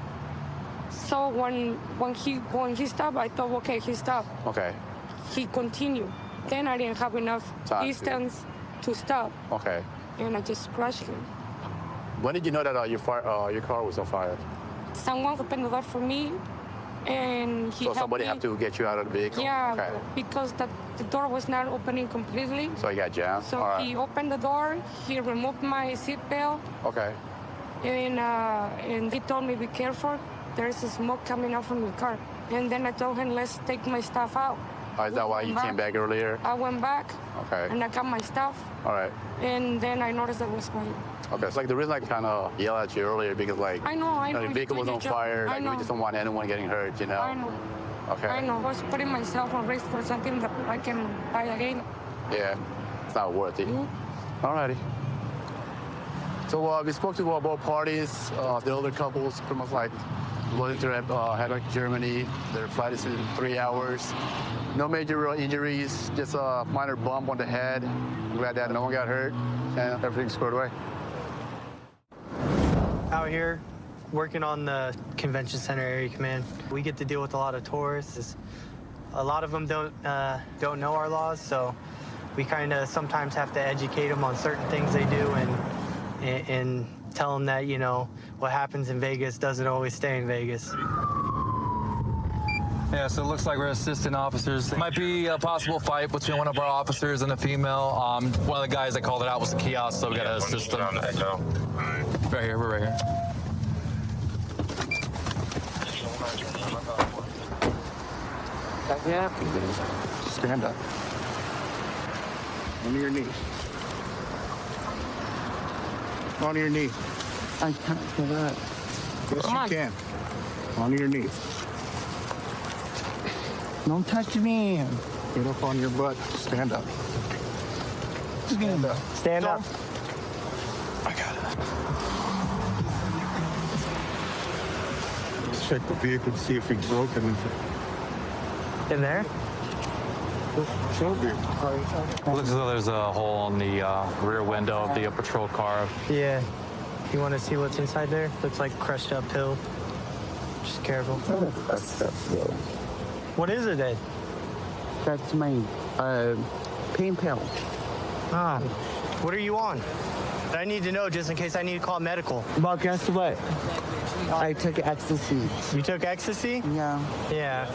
So when he stopped, I thought, okay, he stopped. Okay. He continued. Then I didn't have enough distance to stop, Okay. and I just crashed him. When did you know that your car was on fire? Someone opened the door for me, and he So helped somebody me. have to get you out of the vehicle? Yeah, Okay. because the door was not opening completely. So you got jammed? So All right. he opened the door, he removed my seatbelt, Okay. and he told me, be careful, there's a smoke coming out from your car. And then I told him, let's take my stuff out. Oh, is that why you came back earlier? I went back, Okay. and I got my stuff, All right. and then I noticed that was fire. Okay. It's like the reason I kind of yelled at you earlier because like I know, you know, the you're vehicle was doing on your job. fire. I Like we know. just don't want anyone getting hurt, you know. I know. Okay. I know. I was putting myself on risk for something that I can buy again. Yeah. It's not worth it. Alrighty. So we spoke to both parties. The older couples pretty much like willing to head back to Germany. Their flight is in 3 hours. No major injuries, just a minor bump on the head. I'm glad that no one got hurt and everything's squared away. Out here, working on the Convention Center Area Command, we get to deal with a lot of tourists. A lot of them don't know our laws, so we kind of sometimes have to educate them on certain things they do and tell them that, you know, what happens in Vegas doesn't always stay in Vegas. Yeah, so it looks like we're assistant officers. Might be a possible fight between one of our officers and a female. One of the guys that called it out was the kiosk, so we gotta assist them. Right here, we're right here. Yeah. Stand up. On your knee. On your knee. I can't do that. Yes, you can. On your knee. Don't touch me. Get up on your butt. Stand up. Stand up. Stand up. I got it. Let's check the vehicle to see if it's broken. In there? Looks as though there's a hole on the rear window of the patrol car. Yeah. You want to see what's inside there? Looks like crushed up pill. Just careful. What is it, Ed? That's my pain pill. Ah. What are you on? I need to know just in case I need to call medical. Well, guess what? I took ecstasy. You took ecstasy? Yeah. Yeah.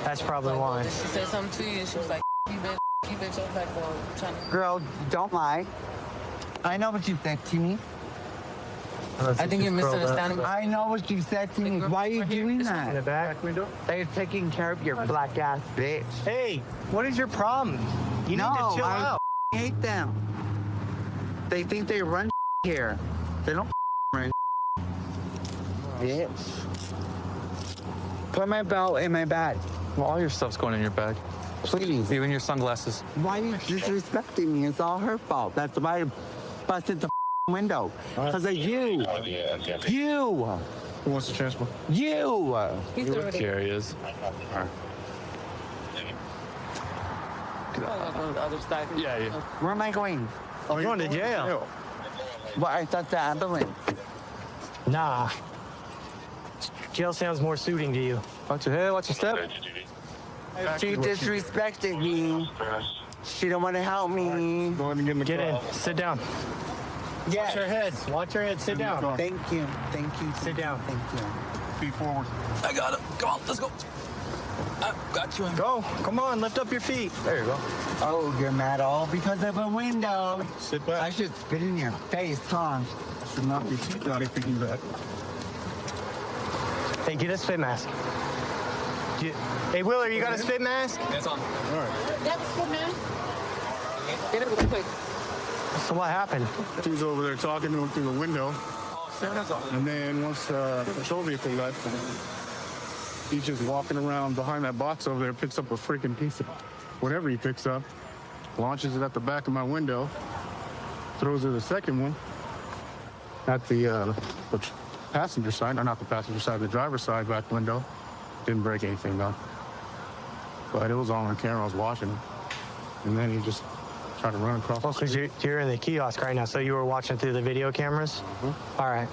That's probably why. She said something to you and she was like, you bitch, I'm back on trying to... Girl, don't lie. I know what you said to me. I think you're misunderstanding. I know what you said to me. Why are you doing that? In the back window? They're taking care of your black ass bitch. Hey, what is your problem? You need to chill out. I hate them. They think they run here. They don't run bitch. Put my belt in my bag. Well, all your stuff's going in your bag. Please. Even your sunglasses. Why are you disrespecting me? It's all her fault. That's why I busted the window. Because of you. You. Who wants to transport? You. Here he is. Yeah. Where am I going? Oh, you're going to jail. Well, I thought the ambulance. Nah. Jail sounds more suiting to you. Watch your head, watch your step. She disrespected me. She don't want to help me. Go ahead and get in the Get car. in. Sit down. Yes. Watch your head. Watch your head. Sit down. Thank you. Thank you. Sit down. Thank you. Feet forward. I got him. Come on, let's go. I got you. Go. Come on, lift up your feet. There you go. Oh, you're mad all because of a window. Sit back. I should spit in your face, huh? Should knock your teeth out if you do that. Hey, get a spit mask. Hey, Willer, you got a spit mask? It's on. All right. That was good, man. Get it real quick. So what happened? He's over there talking to him through the window. And then once the patrol vehicle left, he's just walking around behind that box over there, picks up a freaking piece of whatever he picks up, launches it at the back of my window, throws it at the second one at the passenger side, or not the passenger side, the driver's side back window. Didn't break anything though. But it was all on camera, I was watching. And then he just tried to run across. Oh, because you're in the kiosk right now, so you were watching through the video cameras? Mm-hmm. All right.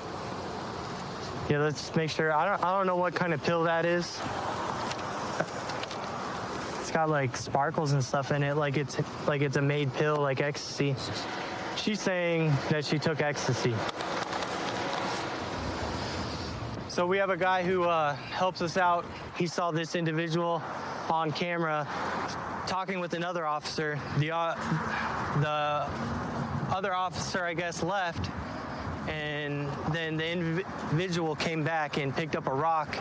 Yeah, let's make sure. I don't know what kind of pill that is. It's got like sparkles and stuff in it, like it's a made pill, like ecstasy. She's saying that she took ecstasy. So we have a guy who helps us out. He saw this individual on camera talking with another officer. The other officer, I guess, left, and then the individual came back and picked up a rock,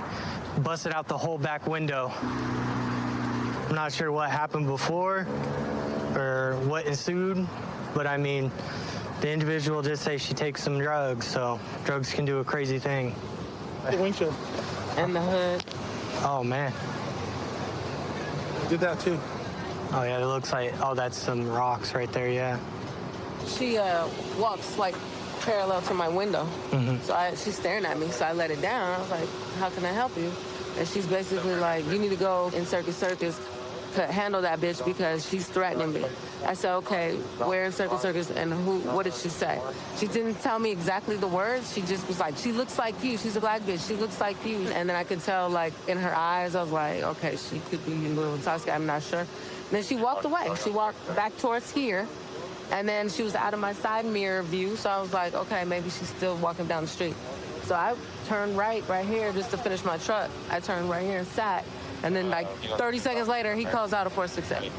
busted out the whole back window. I'm not sure what happened before or what ensued, but I mean, the individual did say she takes some drugs, so drugs can do a crazy thing. The windshield. And the hood. Oh, man. Did that too. Oh, yeah, it looks like, oh, that's some rocks right there, yeah. She walks like parallel to my window. So she's staring at me, so I let it down. I was like, how can I help you? And she's basically like, you need to go in Circus, handle that bitch because she's threatening me. I said, okay, where in Circus, and who? What did she say? She didn't tell me exactly the words. She just was like, she looks like you. She's a black bitch. She looks like you. And then I could tell, like, in her eyes, I was like, okay, she could be a little intoxicated. I'm not sure. And then she walked away. She walked back towards here. And then she was out of my side mirror view. So I was like, okay, maybe she's still walking down the street. So I turned right here just to finish my truck. I turned right here and sat. And then like 30 seconds later, he calls out a 467.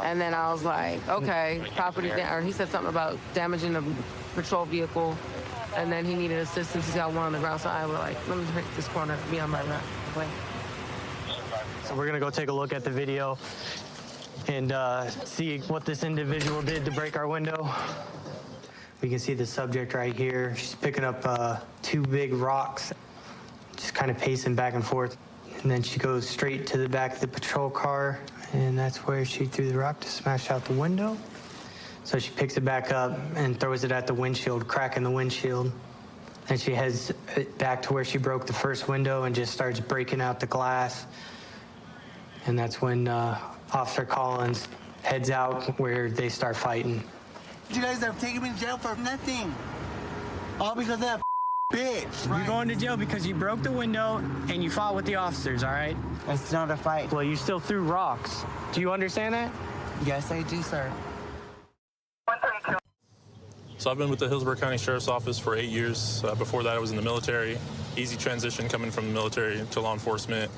And then I was like, okay, property, or he said something about damaging a patrol vehicle. And then he needed assistance. He's got one on the ground. So I was like, let me take this corner, be on my right. So we're gonna go take a look at the video and see what this individual did to break our window. We can see the subject right here. She's picking up 2 big rocks, just kind of pacing back and forth. And then she goes straight to the back of the patrol car, and that's where she threw the rock to smash out the window. So she picks it back up and throws it at the windshield, cracking the windshield. And she heads back to where she broke the first window and just starts breaking out the glass. And that's when Officer Collins heads out where they start fighting. You guys have taken me to jail for nothing. All because of that bitch. You're going to jail because you broke the window and you fought with the officers, all right? It's not a fight. Well, you still threw rocks. Do you understand that? Yes, I do, sir. So I've been with the Hillsborough County Sheriff's Office for 8 years. Before that, I was in the military. Easy transition coming from the military to law enforcement.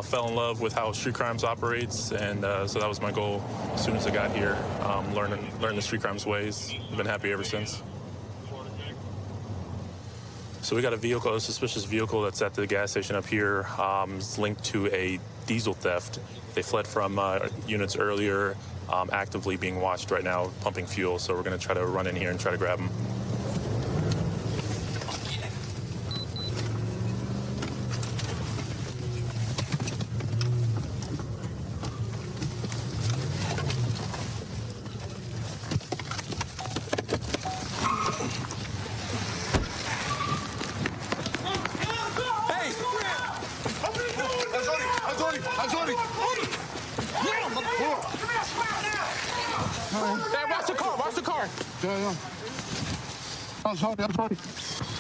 Fell in love with how street crimes operates, and so that was my goal as soon as I got here, learn the street crimes ways. I've been happy ever since. So we got a vehicle, a suspicious vehicle that's at the gas station up here. It's linked to a diesel theft. They fled from units earlier, actively being watched right now, pumping fuel. So we're going to try to run in here and try to grab them. Dad, watch the car. Watch the car. Yeah. I'm sorry.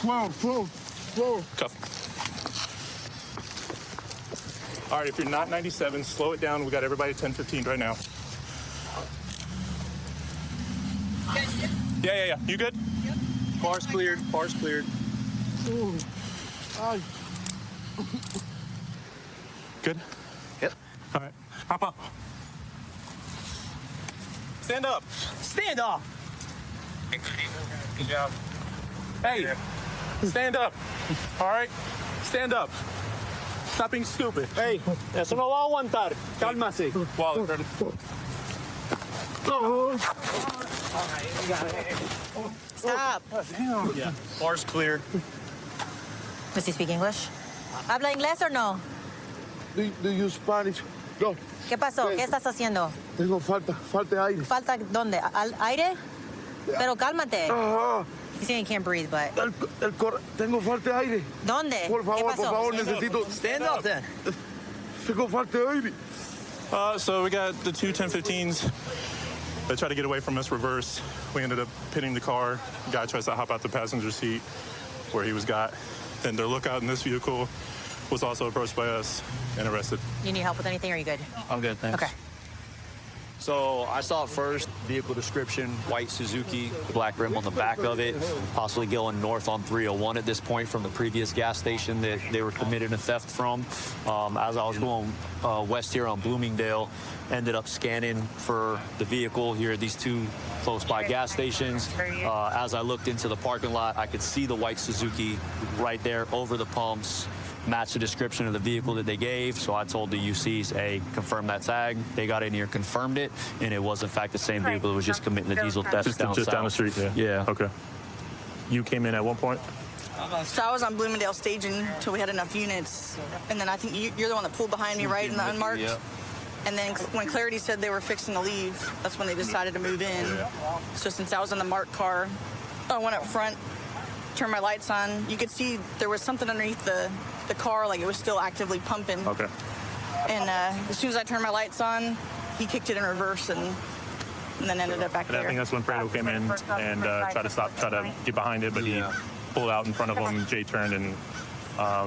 Whoa. Cuff. All right, if you're not 97, slow it down. We got everybody 10-15 right now. Yeah. You good? Yep. Bar's cleared. Ooh. Good? Yep. All right. Hop up. Stand up. Stand up. Good job. Hey, stand up. All right? Stand up. Stop being stupid. Hey, eso no va a aguantar. Cálmase. Wallet, ready? Stop. Yeah. Bar's clear. Does he speak English? ¿Habla inglés o no? Do you Spanish? No. ¿Qué pasó? ¿Qué estás haciendo? Tengo falta de aire. ¿Falta dónde? ¿Aire? Pero cálmate. He's saying he can't breathe, but... Tengo falta de aire. ¿Dónde? Por favor, necesito... Stand up then. Tengo falta de aire. So we got the two 10-15s. They tried to get away from us, reverse. We ended up pitting the car. Guy tries to hop out the passenger seat where he was got. Then their lookout in this vehicle was also approached by us and arrested. You need help with anything, or are you good? I'm good, thanks. Okay. So I saw it first, vehicle description, white Suzuki, black rim on the back of it, possibly going north on 301 at this point from the previous gas station that they were committing a theft from. As I was going west here on Bloomingdale, ended up scanning for the vehicle here at these two close by gas stations. As I looked into the parking lot, I could see the white Suzuki right there over the pumps, match the description of the vehicle that they gave. So I told the UCs, hey, confirm that tag. They got in here, confirmed it, and it was in fact the same vehicle that was just committing the diesel theft Just down down the south. street, Yeah. Okay. You came in at one point? So I was on Bloomingdale staging until we had enough units. And then I think you're the one that pulled behind me, right, in the unmarked? Yeah. And then when Clarity said they were fixing to leave, that's when they decided to move in. So since I was in the marked car, I went up front, turned my lights on. You could see there was something underneath the car, like it was still actively pumping. Okay. And as soon as I turned my lights on, he kicked it in reverse and then ended up back And there. I think that's when Prado came in and tried to get behind it, but he pulled out in front of him. Jay turned and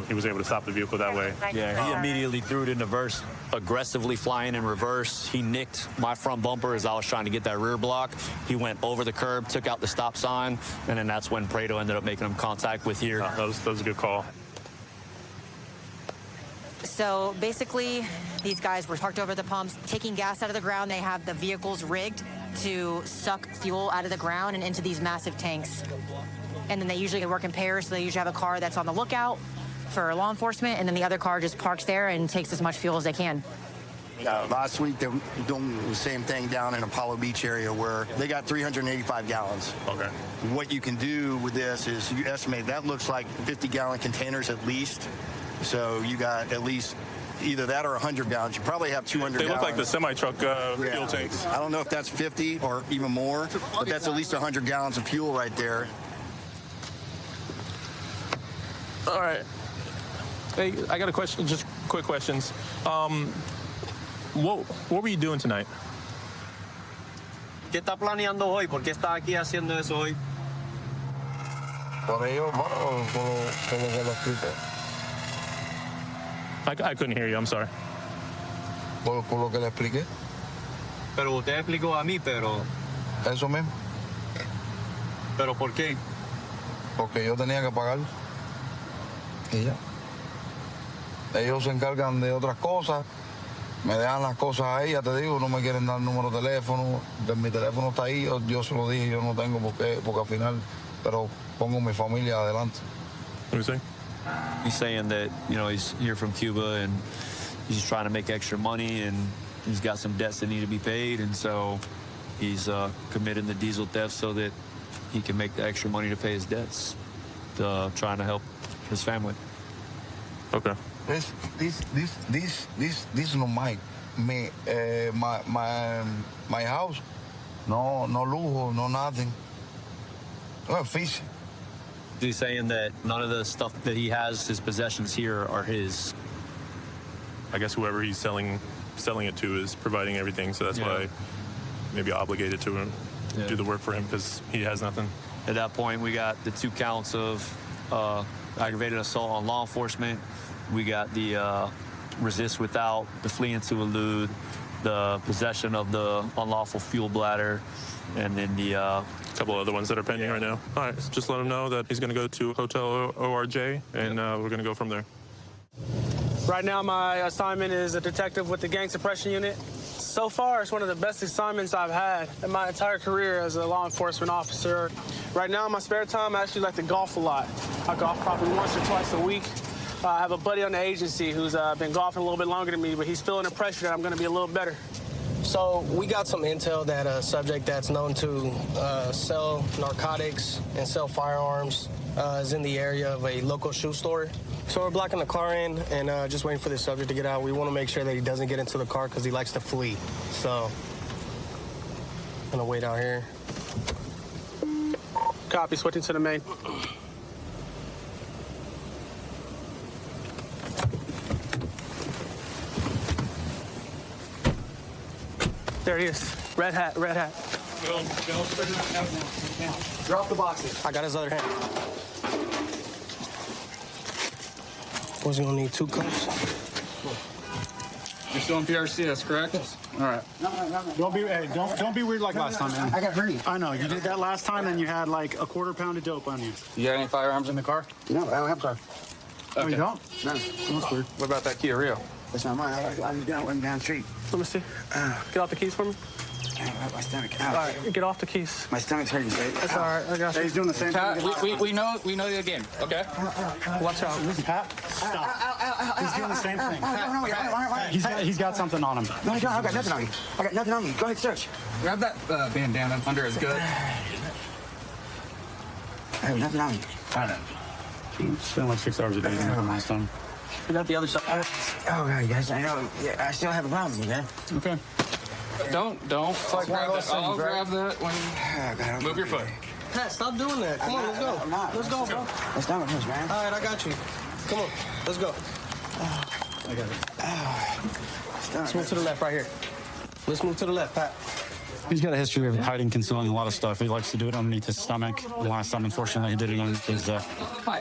he was able to stop the vehicle that way. Yeah, he immediately threw it in reverse, aggressively flying in reverse. He nicked my front bumper as I was trying to get that rear block. He went over the curb, took out the stop sign, and then that's when Prado ended up making him contact with here. That was a good call. So basically, these guys were parked over the pumps, taking gas out of the ground. They have the vehicles rigged to suck fuel out of the ground and into these massive tanks. And then they usually work in pairs, so they usually have a car that's on the lookout for law enforcement, and then the other car just parks there and takes as much fuel as they can. Last week, they were doing the same thing down in Apollo Beach area where they got 385 gallons. Okay. What you can do with this is you estimate that looks like 50-gallon containers at least. So you got at least either that or 100 gallons. You probably have 200 They gallons. look like the semi-truck fuel tanks. I don't know if that's 50 or even more, but that's at least 100 gallons of fuel right there. All right. Hey, I got a question, just quick questions. What were you doing tonight? ¿Qué está planeando hoy? ¿Por qué está aquí haciendo eso hoy? Por ello, bueno, por lo que lo explico. I couldn't hear you, I'm sorry. Por lo que le expliqué. Pero usted explicó a mí, pero... Eso mismo. ¿Pero por qué? Porque yo tenía que pagar. Y ya. Ellos se encargan de otras cosas. Me dejan las cosas ahí, ya te digo, no me quieren dar el número de teléfono. Mi teléfono está ahí, yo se lo dije, yo no tengo porque al final, pero pongo mi familia adelante. What are you saying? He's saying that, you know, he's here from Cuba and he's trying to make extra money and he's got some debts that need to be paid, and so he's committing the diesel theft so that he can make the extra money to pay his debts, trying to help his family. Okay. This is not my house. No lujo, no nothing. No fish. He's saying that none of the stuff that he has, his possessions here, are his. I guess whoever he's selling it to is providing everything, so that's why maybe obligated to him do the work for him because he has nothing. At that point, we got the 2 counts of aggravated assault on law enforcement. We got the resist without, the fleeing to elude, the possession of the unlawful fuel bladder, and then the couple other ones that are pending right now. All right, just let him know that he's going to go to Hotel ORJ, and we're going to go from there. Right now, my assignment is a detective with the gang suppression unit. So far, it's one of the best assignments I've had in my entire career as a law enforcement officer. Right now, in my spare time, I actually like to golf a lot. I golf probably once or twice a week. I have a buddy on the agency who's been golfing a little bit longer than me, but he's feeling the pressure that I'm going to be a little better. So we got some intel that a subject that's known to sell narcotics and sell firearms is in the area of a local shoe store. So we're blocking the car in and just waiting for the subject to get out. We want to make sure that he doesn't get into the car because he likes to flee. So I'm gonna wait out here. Copy, switching to the main. There he is. Red hat, red hat. Drop the boxes. I got his other hand. Was he gonna need 2 cups? You're still in PRC, that's correct? All right. Don't be weird like last time, man. I got hurt. I know you did that last time, and you had like a quarter pound of dope on you. You got any firearms in the car? No, I don't have a car. Oh, you don't? No. That's weird. What about that Kia Rio? That's not mine. I'm down the street. Let me see. Get off the keys for me. My stomach. All right, get off the keys. My stomach's hurting, Jay. That's all right. I got you. He's doing the same thing. We know you again. Okay. Watch out. Listen, Pat. Stop. He's doing the same thing. No, He's got something on him. No, I don't. I got nothing on me. I got nothing on me. Go ahead, search. Grab that bandana under his gut. I have nothing on me. I don't. Spent like 6 hours a day last time. We got the other side. Oh, God, yes, I know. Yeah, I still have a problem with that. Okay. Don't. I'll grab that when you move your foot. Pat, stop doing that. Come on, let's go. I'm not. Let's go, bro. My stomach hurts, man. All right, I got you. Come on, let's go. I got it. Let's move to the left right here. Let's move to the left, Pat. He's got a history of hiding, concealing a lot of stuff. He likes to do it underneath his stomach. The last time, unfortunately, he did it underneath his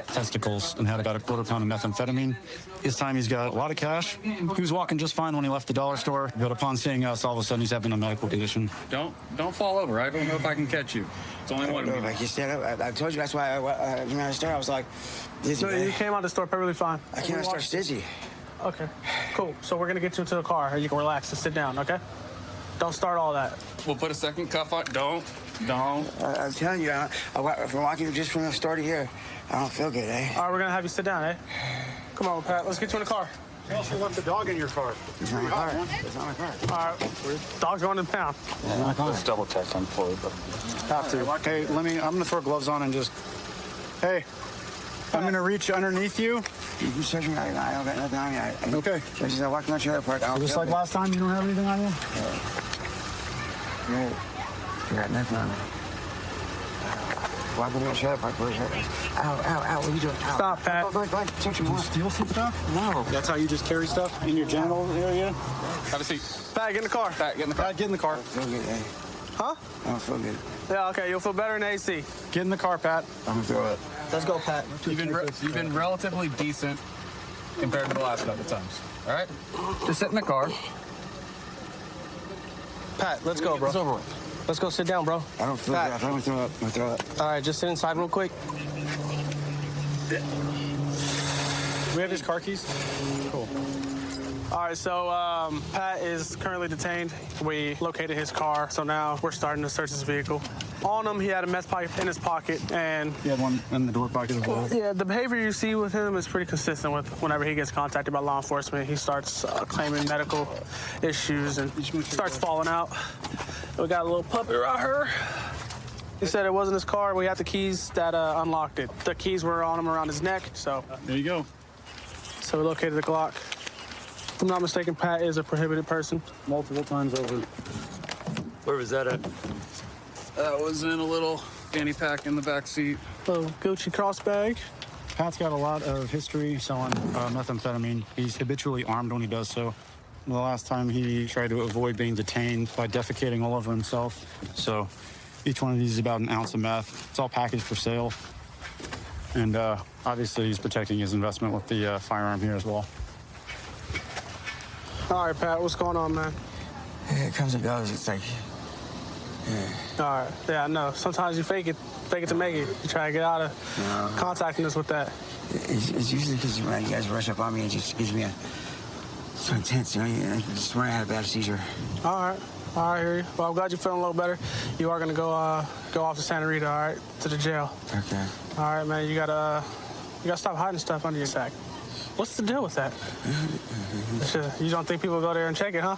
testicles and had about a quarter pound of methamphetamine. This time, he's got a lot of cash. He was walking just fine when he left the dollar store, but upon seeing us, all of a sudden, he's having a medical condition. Don't fall over. I don't know if I can catch you. It's only one. Like you said, I told you that's why when I started, I was like, So you came out the store perfectly fine. I can't start stitchy. Okay, cool. So we're gonna get you into the car, and you can relax and sit down. Okay? Don't start all that. We'll put a second cuff on. Don't. I'm telling you, from walking just from the store to here, I don't feel good, eh? All right, we're gonna have you sit down, eh? Come on, Pat. Let's get you in the car. You also left the dog in your car. It's not my car. It's not my car. All right, dog's going to the pound. Let's double check on Floyd. Have to. Okay, I'm gonna throw gloves on and just. Hey, I'm gonna reach underneath you. You search me. I don't got nothing on me. Okay. Just I walked my trailer park. Just like last time, you don't have anything on you. Yeah. You got nothing on me. Walking in the trailer park. Where's your? Ow! What are you doing? Ow. Stop, Pat. Go ahead. Search me. Steal some stuff? No. That's how you just carry stuff in your genital area? Have a seat. Pat, get in the car. Pat, get in the car. Pat, get in the car. I don't feel good, eh? Huh? I don't feel good. Yeah, okay. You'll feel better in the AC. Get in the car, Pat. I'm gonna throw up. Let's go, Pat. You've been relatively decent compared to the last couple times. All right? Just sit in the car. Pat, let's go, bro. It's over with. Let's go sit down, bro. I don't feel good. I'm gonna throw up. I'm gonna throw up. All right, just sit inside real quick. We have his car keys? Cool. All right, so Pat is currently detained. We located his car, so now we're starting to search his vehicle. On him, he had a meth pipe in his pocket, and He had one in the door pocket as well. yeah, the behavior you see with him is pretty consistent with whenever he gets contacted by law enforcement. He starts claiming medical issues and starts falling out. We got a little puppy right here. He said it wasn't his car. We had the keys that unlocked it. The keys were on him around his neck, so. There you go. So we located the Glock. If I'm not mistaken, Pat is a prohibited person. Multiple times over. Where was that at? That was in a little fanny pack in the back seat. Little Gucci cross bag. Pat's got a lot of history selling methamphetamine. He's habitually armed when he does so. The last time he tried to avoid being detained by defecating all over himself. So each one of these is about an ounce of meth. It's all packaged for sale. And obviously he's protecting his investment with the firearm here as well. All right, Pat, what's going on, man? Yeah, it comes and goes. It's like, yeah. All right, yeah, I know. Sometimes you fake it to make it. You try to get out of contacting us with that. It's usually because when you guys rush up on me, it just gives me so intense, you know. I just swear I had a bad seizure. All right, I hear you. Well, I'm glad you're feeling a little better. You are gonna go off to Santa Rita, all right, to the jail. Okay. All right, man. You gotta stop hiding stuff under your sack. What's the deal with that? You don't think people go there and check it, huh?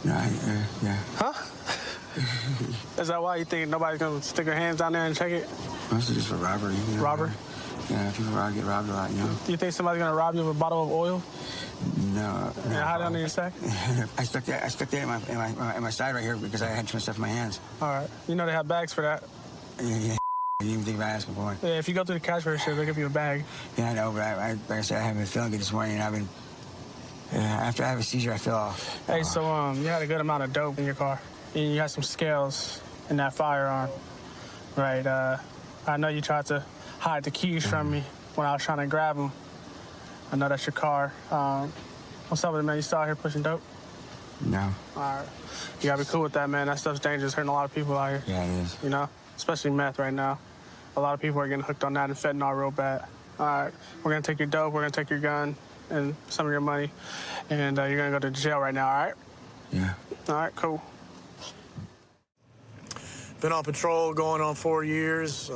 No, yeah. Huh? Is that why you think nobody's gonna stick their hands down there and check it? Mostly just for robbery. You know? Robbery? Yeah, people get robbed a lot, you know. You think somebody's gonna rob you of a bottle of oil? No. And hide it under your sack? I stuck that in my side right here because I had too much stuff in my hands. All right. You know they have bags for that. Yeah. I didn't even think about asking for one. Yeah, if you go through the cash register, they'll give you a bag. Yeah, I know, but like I said, I haven't been feeling good this morning, and I've been. After I have a seizure, I feel off. Hey, so you had a good amount of dope in your car, and you had some scales in that firearm, right? I know you tried to hide the keys from me when I was trying to grab them. I know that's your car. What's up with it, man? You still out here pushing dope? No. All right. You gotta be cool with that, man. That stuff's dangerous, hurting a lot of people out here. Yeah, it is. You know, especially meth right now. A lot of people are getting hooked on that and fentanyl real bad. All right, we're gonna take your dope, we're gonna take your gun and some of your money, and you're gonna go to jail right now, all right? Yeah. All right, cool. Been on patrol going on 4 years.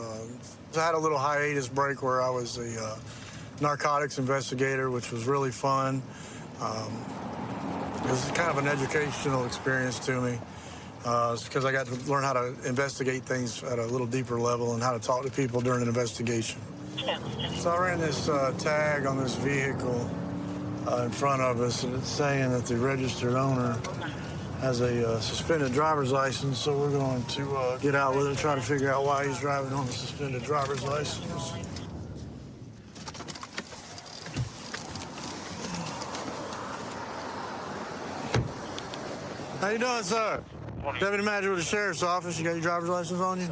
I had a little hiatus break where I was a narcotics investigator, which was really fun. It was kind of an educational experience to me. It's because I got to learn how to investigate things at a little deeper level and how to talk to people during an investigation. So I ran this tag on this vehicle in front of us, and it's saying that the registered owner has a suspended driver's license, so we're going to get out with it and try to figure out why he's driving on a suspended driver's license. How you doing, sir? Deputy Manager with the Sheriff's Office. You got your driver's license on you?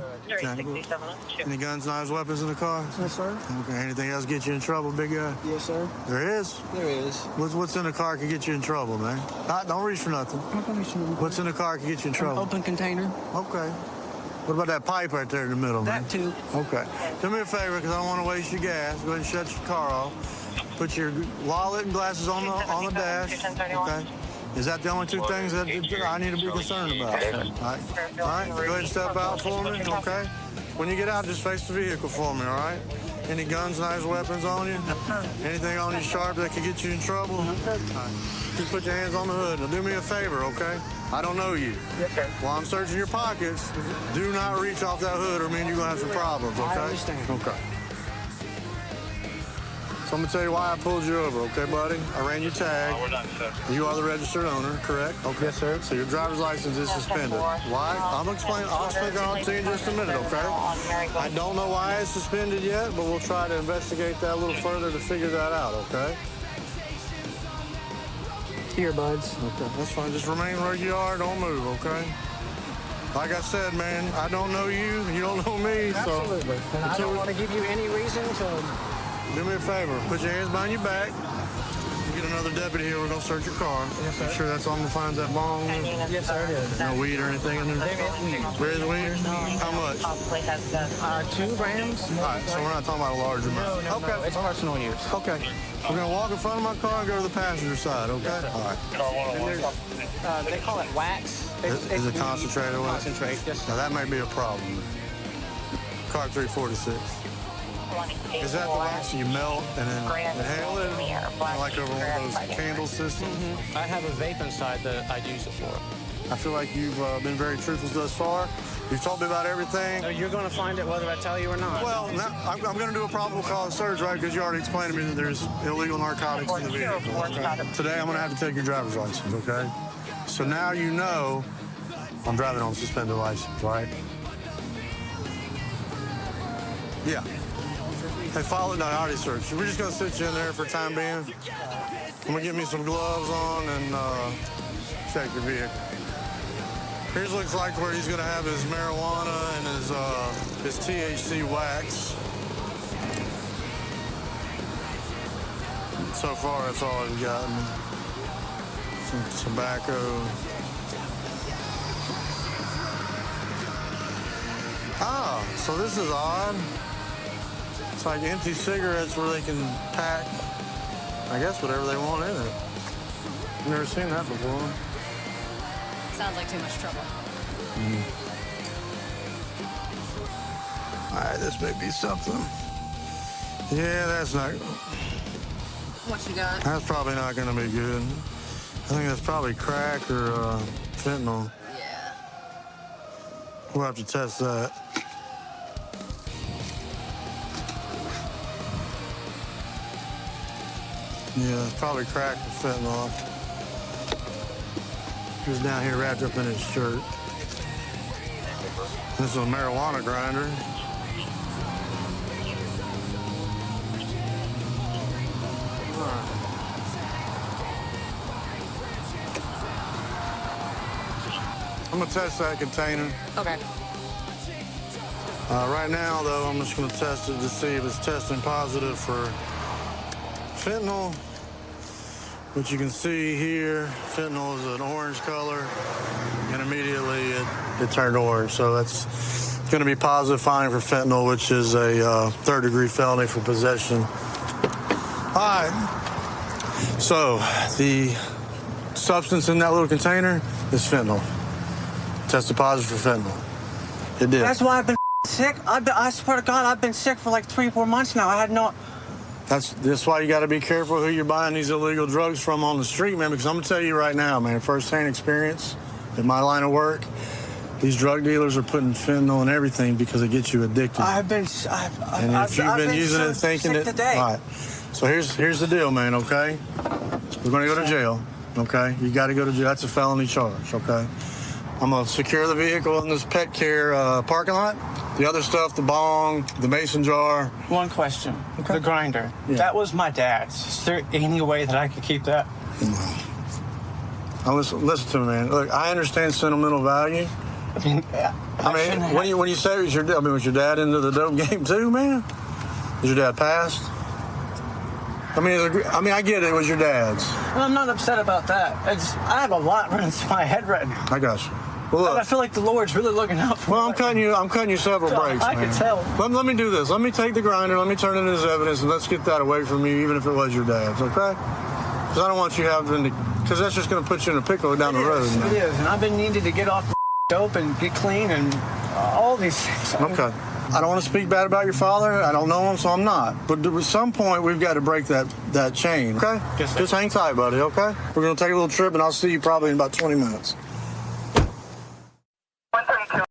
Any guns, knives, weapons in the car? Yes, sir. Okay. Anything else get you in trouble, big guy? Yes, sir. There is? There is. What's in the car can get you in trouble, man? Don't reach for nothing. What's in the car can get you in trouble? Open container. Okay. What about that pipe right there in the middle, man? That too. Okay. Do me a favor, because I don't want to waste your gas. Go ahead and shut your car off. Put your wallet and glasses on the dash. Okay. Is that the only two things that I need to be concerned about? All right. All right. Go ahead and step out for me, okay? When you get out, just face the vehicle for me, all right? Any guns, knives, weapons on you? Anything on you sharp that could get you in trouble? All right. Just put your hands on the hood. Now do me a favor, okay? I don't know you. Yes, sir. While I'm searching your pockets, do not reach off that hood or mean you're gonna have some problems, okay? I understand. Okay. So I'm gonna tell you why I pulled you over, okay, buddy? I ran your tag. We're done, sir. You are the registered owner, correct? Okay. Yes, sir. So your driver's license is suspended. Why? I'll explain it to you in just a minute, okay? I don't know why it's suspended yet, but we'll try to investigate that a little further to figure that out, okay? Earbuds. Okay, that's fine. Just remain where you are. Don't move, okay? Like I said, man, I don't know you. You don't know me. Absolutely. So And I don't want to give you any reason to... do me a favor. Put your hands behind your back. We'll get another deputy here. We're going to search your car. Yes, sir. You sure that's all I'm going to find that bong? Yes, sir, it is. No weed or anything in there? There is weed? How much? 2 grams. All right, so we're not talking about a large amount. No, Okay. it's personal use. Okay. We're going to walk in front of my car and go to the passenger side, okay? All right. They call it wax. Is it concentrated with? Concentrate, yes. Now, that may be a problem. Car 346. Is that the wax you melt and then inhale it? Like over one of those candle systems? I have a vape inside that I'd use it for. I feel like you've been very truthful thus far. You've told me about everything. So you're going to find it whether I tell you or not. Well, I'm going to do a probable cause search, right? Because you already explained to me that there's illegal narcotics in the vehicle. Okay? Today, I'm going to have to take your driver's license, okay? So now you know I'm driving on a suspended license, right? Yeah. Hey, follow. No, I already searched. We're just going to sit you in there for the time being. I'm going to get me some gloves on and check your vehicle. Here's looks like where he's going to have his marijuana and his THC wax. So far, that's all I've gotten. Some tobacco. Ah, so this is odd. It's like empty cigarettes where they can pack, I guess, whatever they want in it. I've never seen that before. Sounds like too much trouble. All right, this may be something. Yeah, that's not. What you got? That's probably not going to be good. I think that's probably crack or fentanyl. Yeah. We'll have to test that. Yeah, it's probably crack or fentanyl. He was down here wrapped up in his shirt. This is a marijuana grinder. I'm gonna test that container. Okay. Right now, though, I'm just gonna test it to see if it's testing positive for fentanyl What you can see here, fentanyl is an orange color, and immediately it turned orange. So that's going to be positive finding for fentanyl, which is a third-degree felony for possession. All right. So the substance in that little container is fentanyl. Tested positive for fentanyl. It did. That's why I've been sick. I swear to God, I've been sick for like 3-4 months now. I had no... That's why you got to be careful who you're buying these illegal drugs from on the street, man, because I'm going to tell you right now, man, firsthand experience in my line of work, these drug dealers are putting fentanyl in everything because it gets you addicted. I've been using it thinking sick that... today. All right. So here's the deal, man, okay? We're going to go to jail, okay? You got to go to jail. That's a felony charge, okay? I'm going to secure the vehicle in this pet care parking lot. The other stuff, the bong, the mason jar. One question. Okay. The grinder. Yeah. That was my dad's. Is there any way that I could keep that? Now listen to me, man. Look, I understand sentimental value. When you say it was your dad, was your dad into the dope game too, man? Was your dad passed? I get it. It was your dad's. Well, I'm not upset about that. I have a lot running through my head right now. I got you. Well, look, I feel like the Lord's really looking out for me. Well, I'm cutting you several breaks, I man. can tell. Let me do this. Let me take the grinder. Let me turn it in as evidence, and let's get that away from you, even if it was your dad's, okay? Because I don't want you having to... Because that's just going to put you in a pickle down the road, man. It is, and I've been needing to get off dope and get clean and all these things. Okay. I don't want to speak bad about your father. I don't know him, so I'm not. But at some point, we've got to break that chain, okay? Just hang tight, buddy, okay? We're going to take a little trip, and I'll see you probably in about 20 minutes.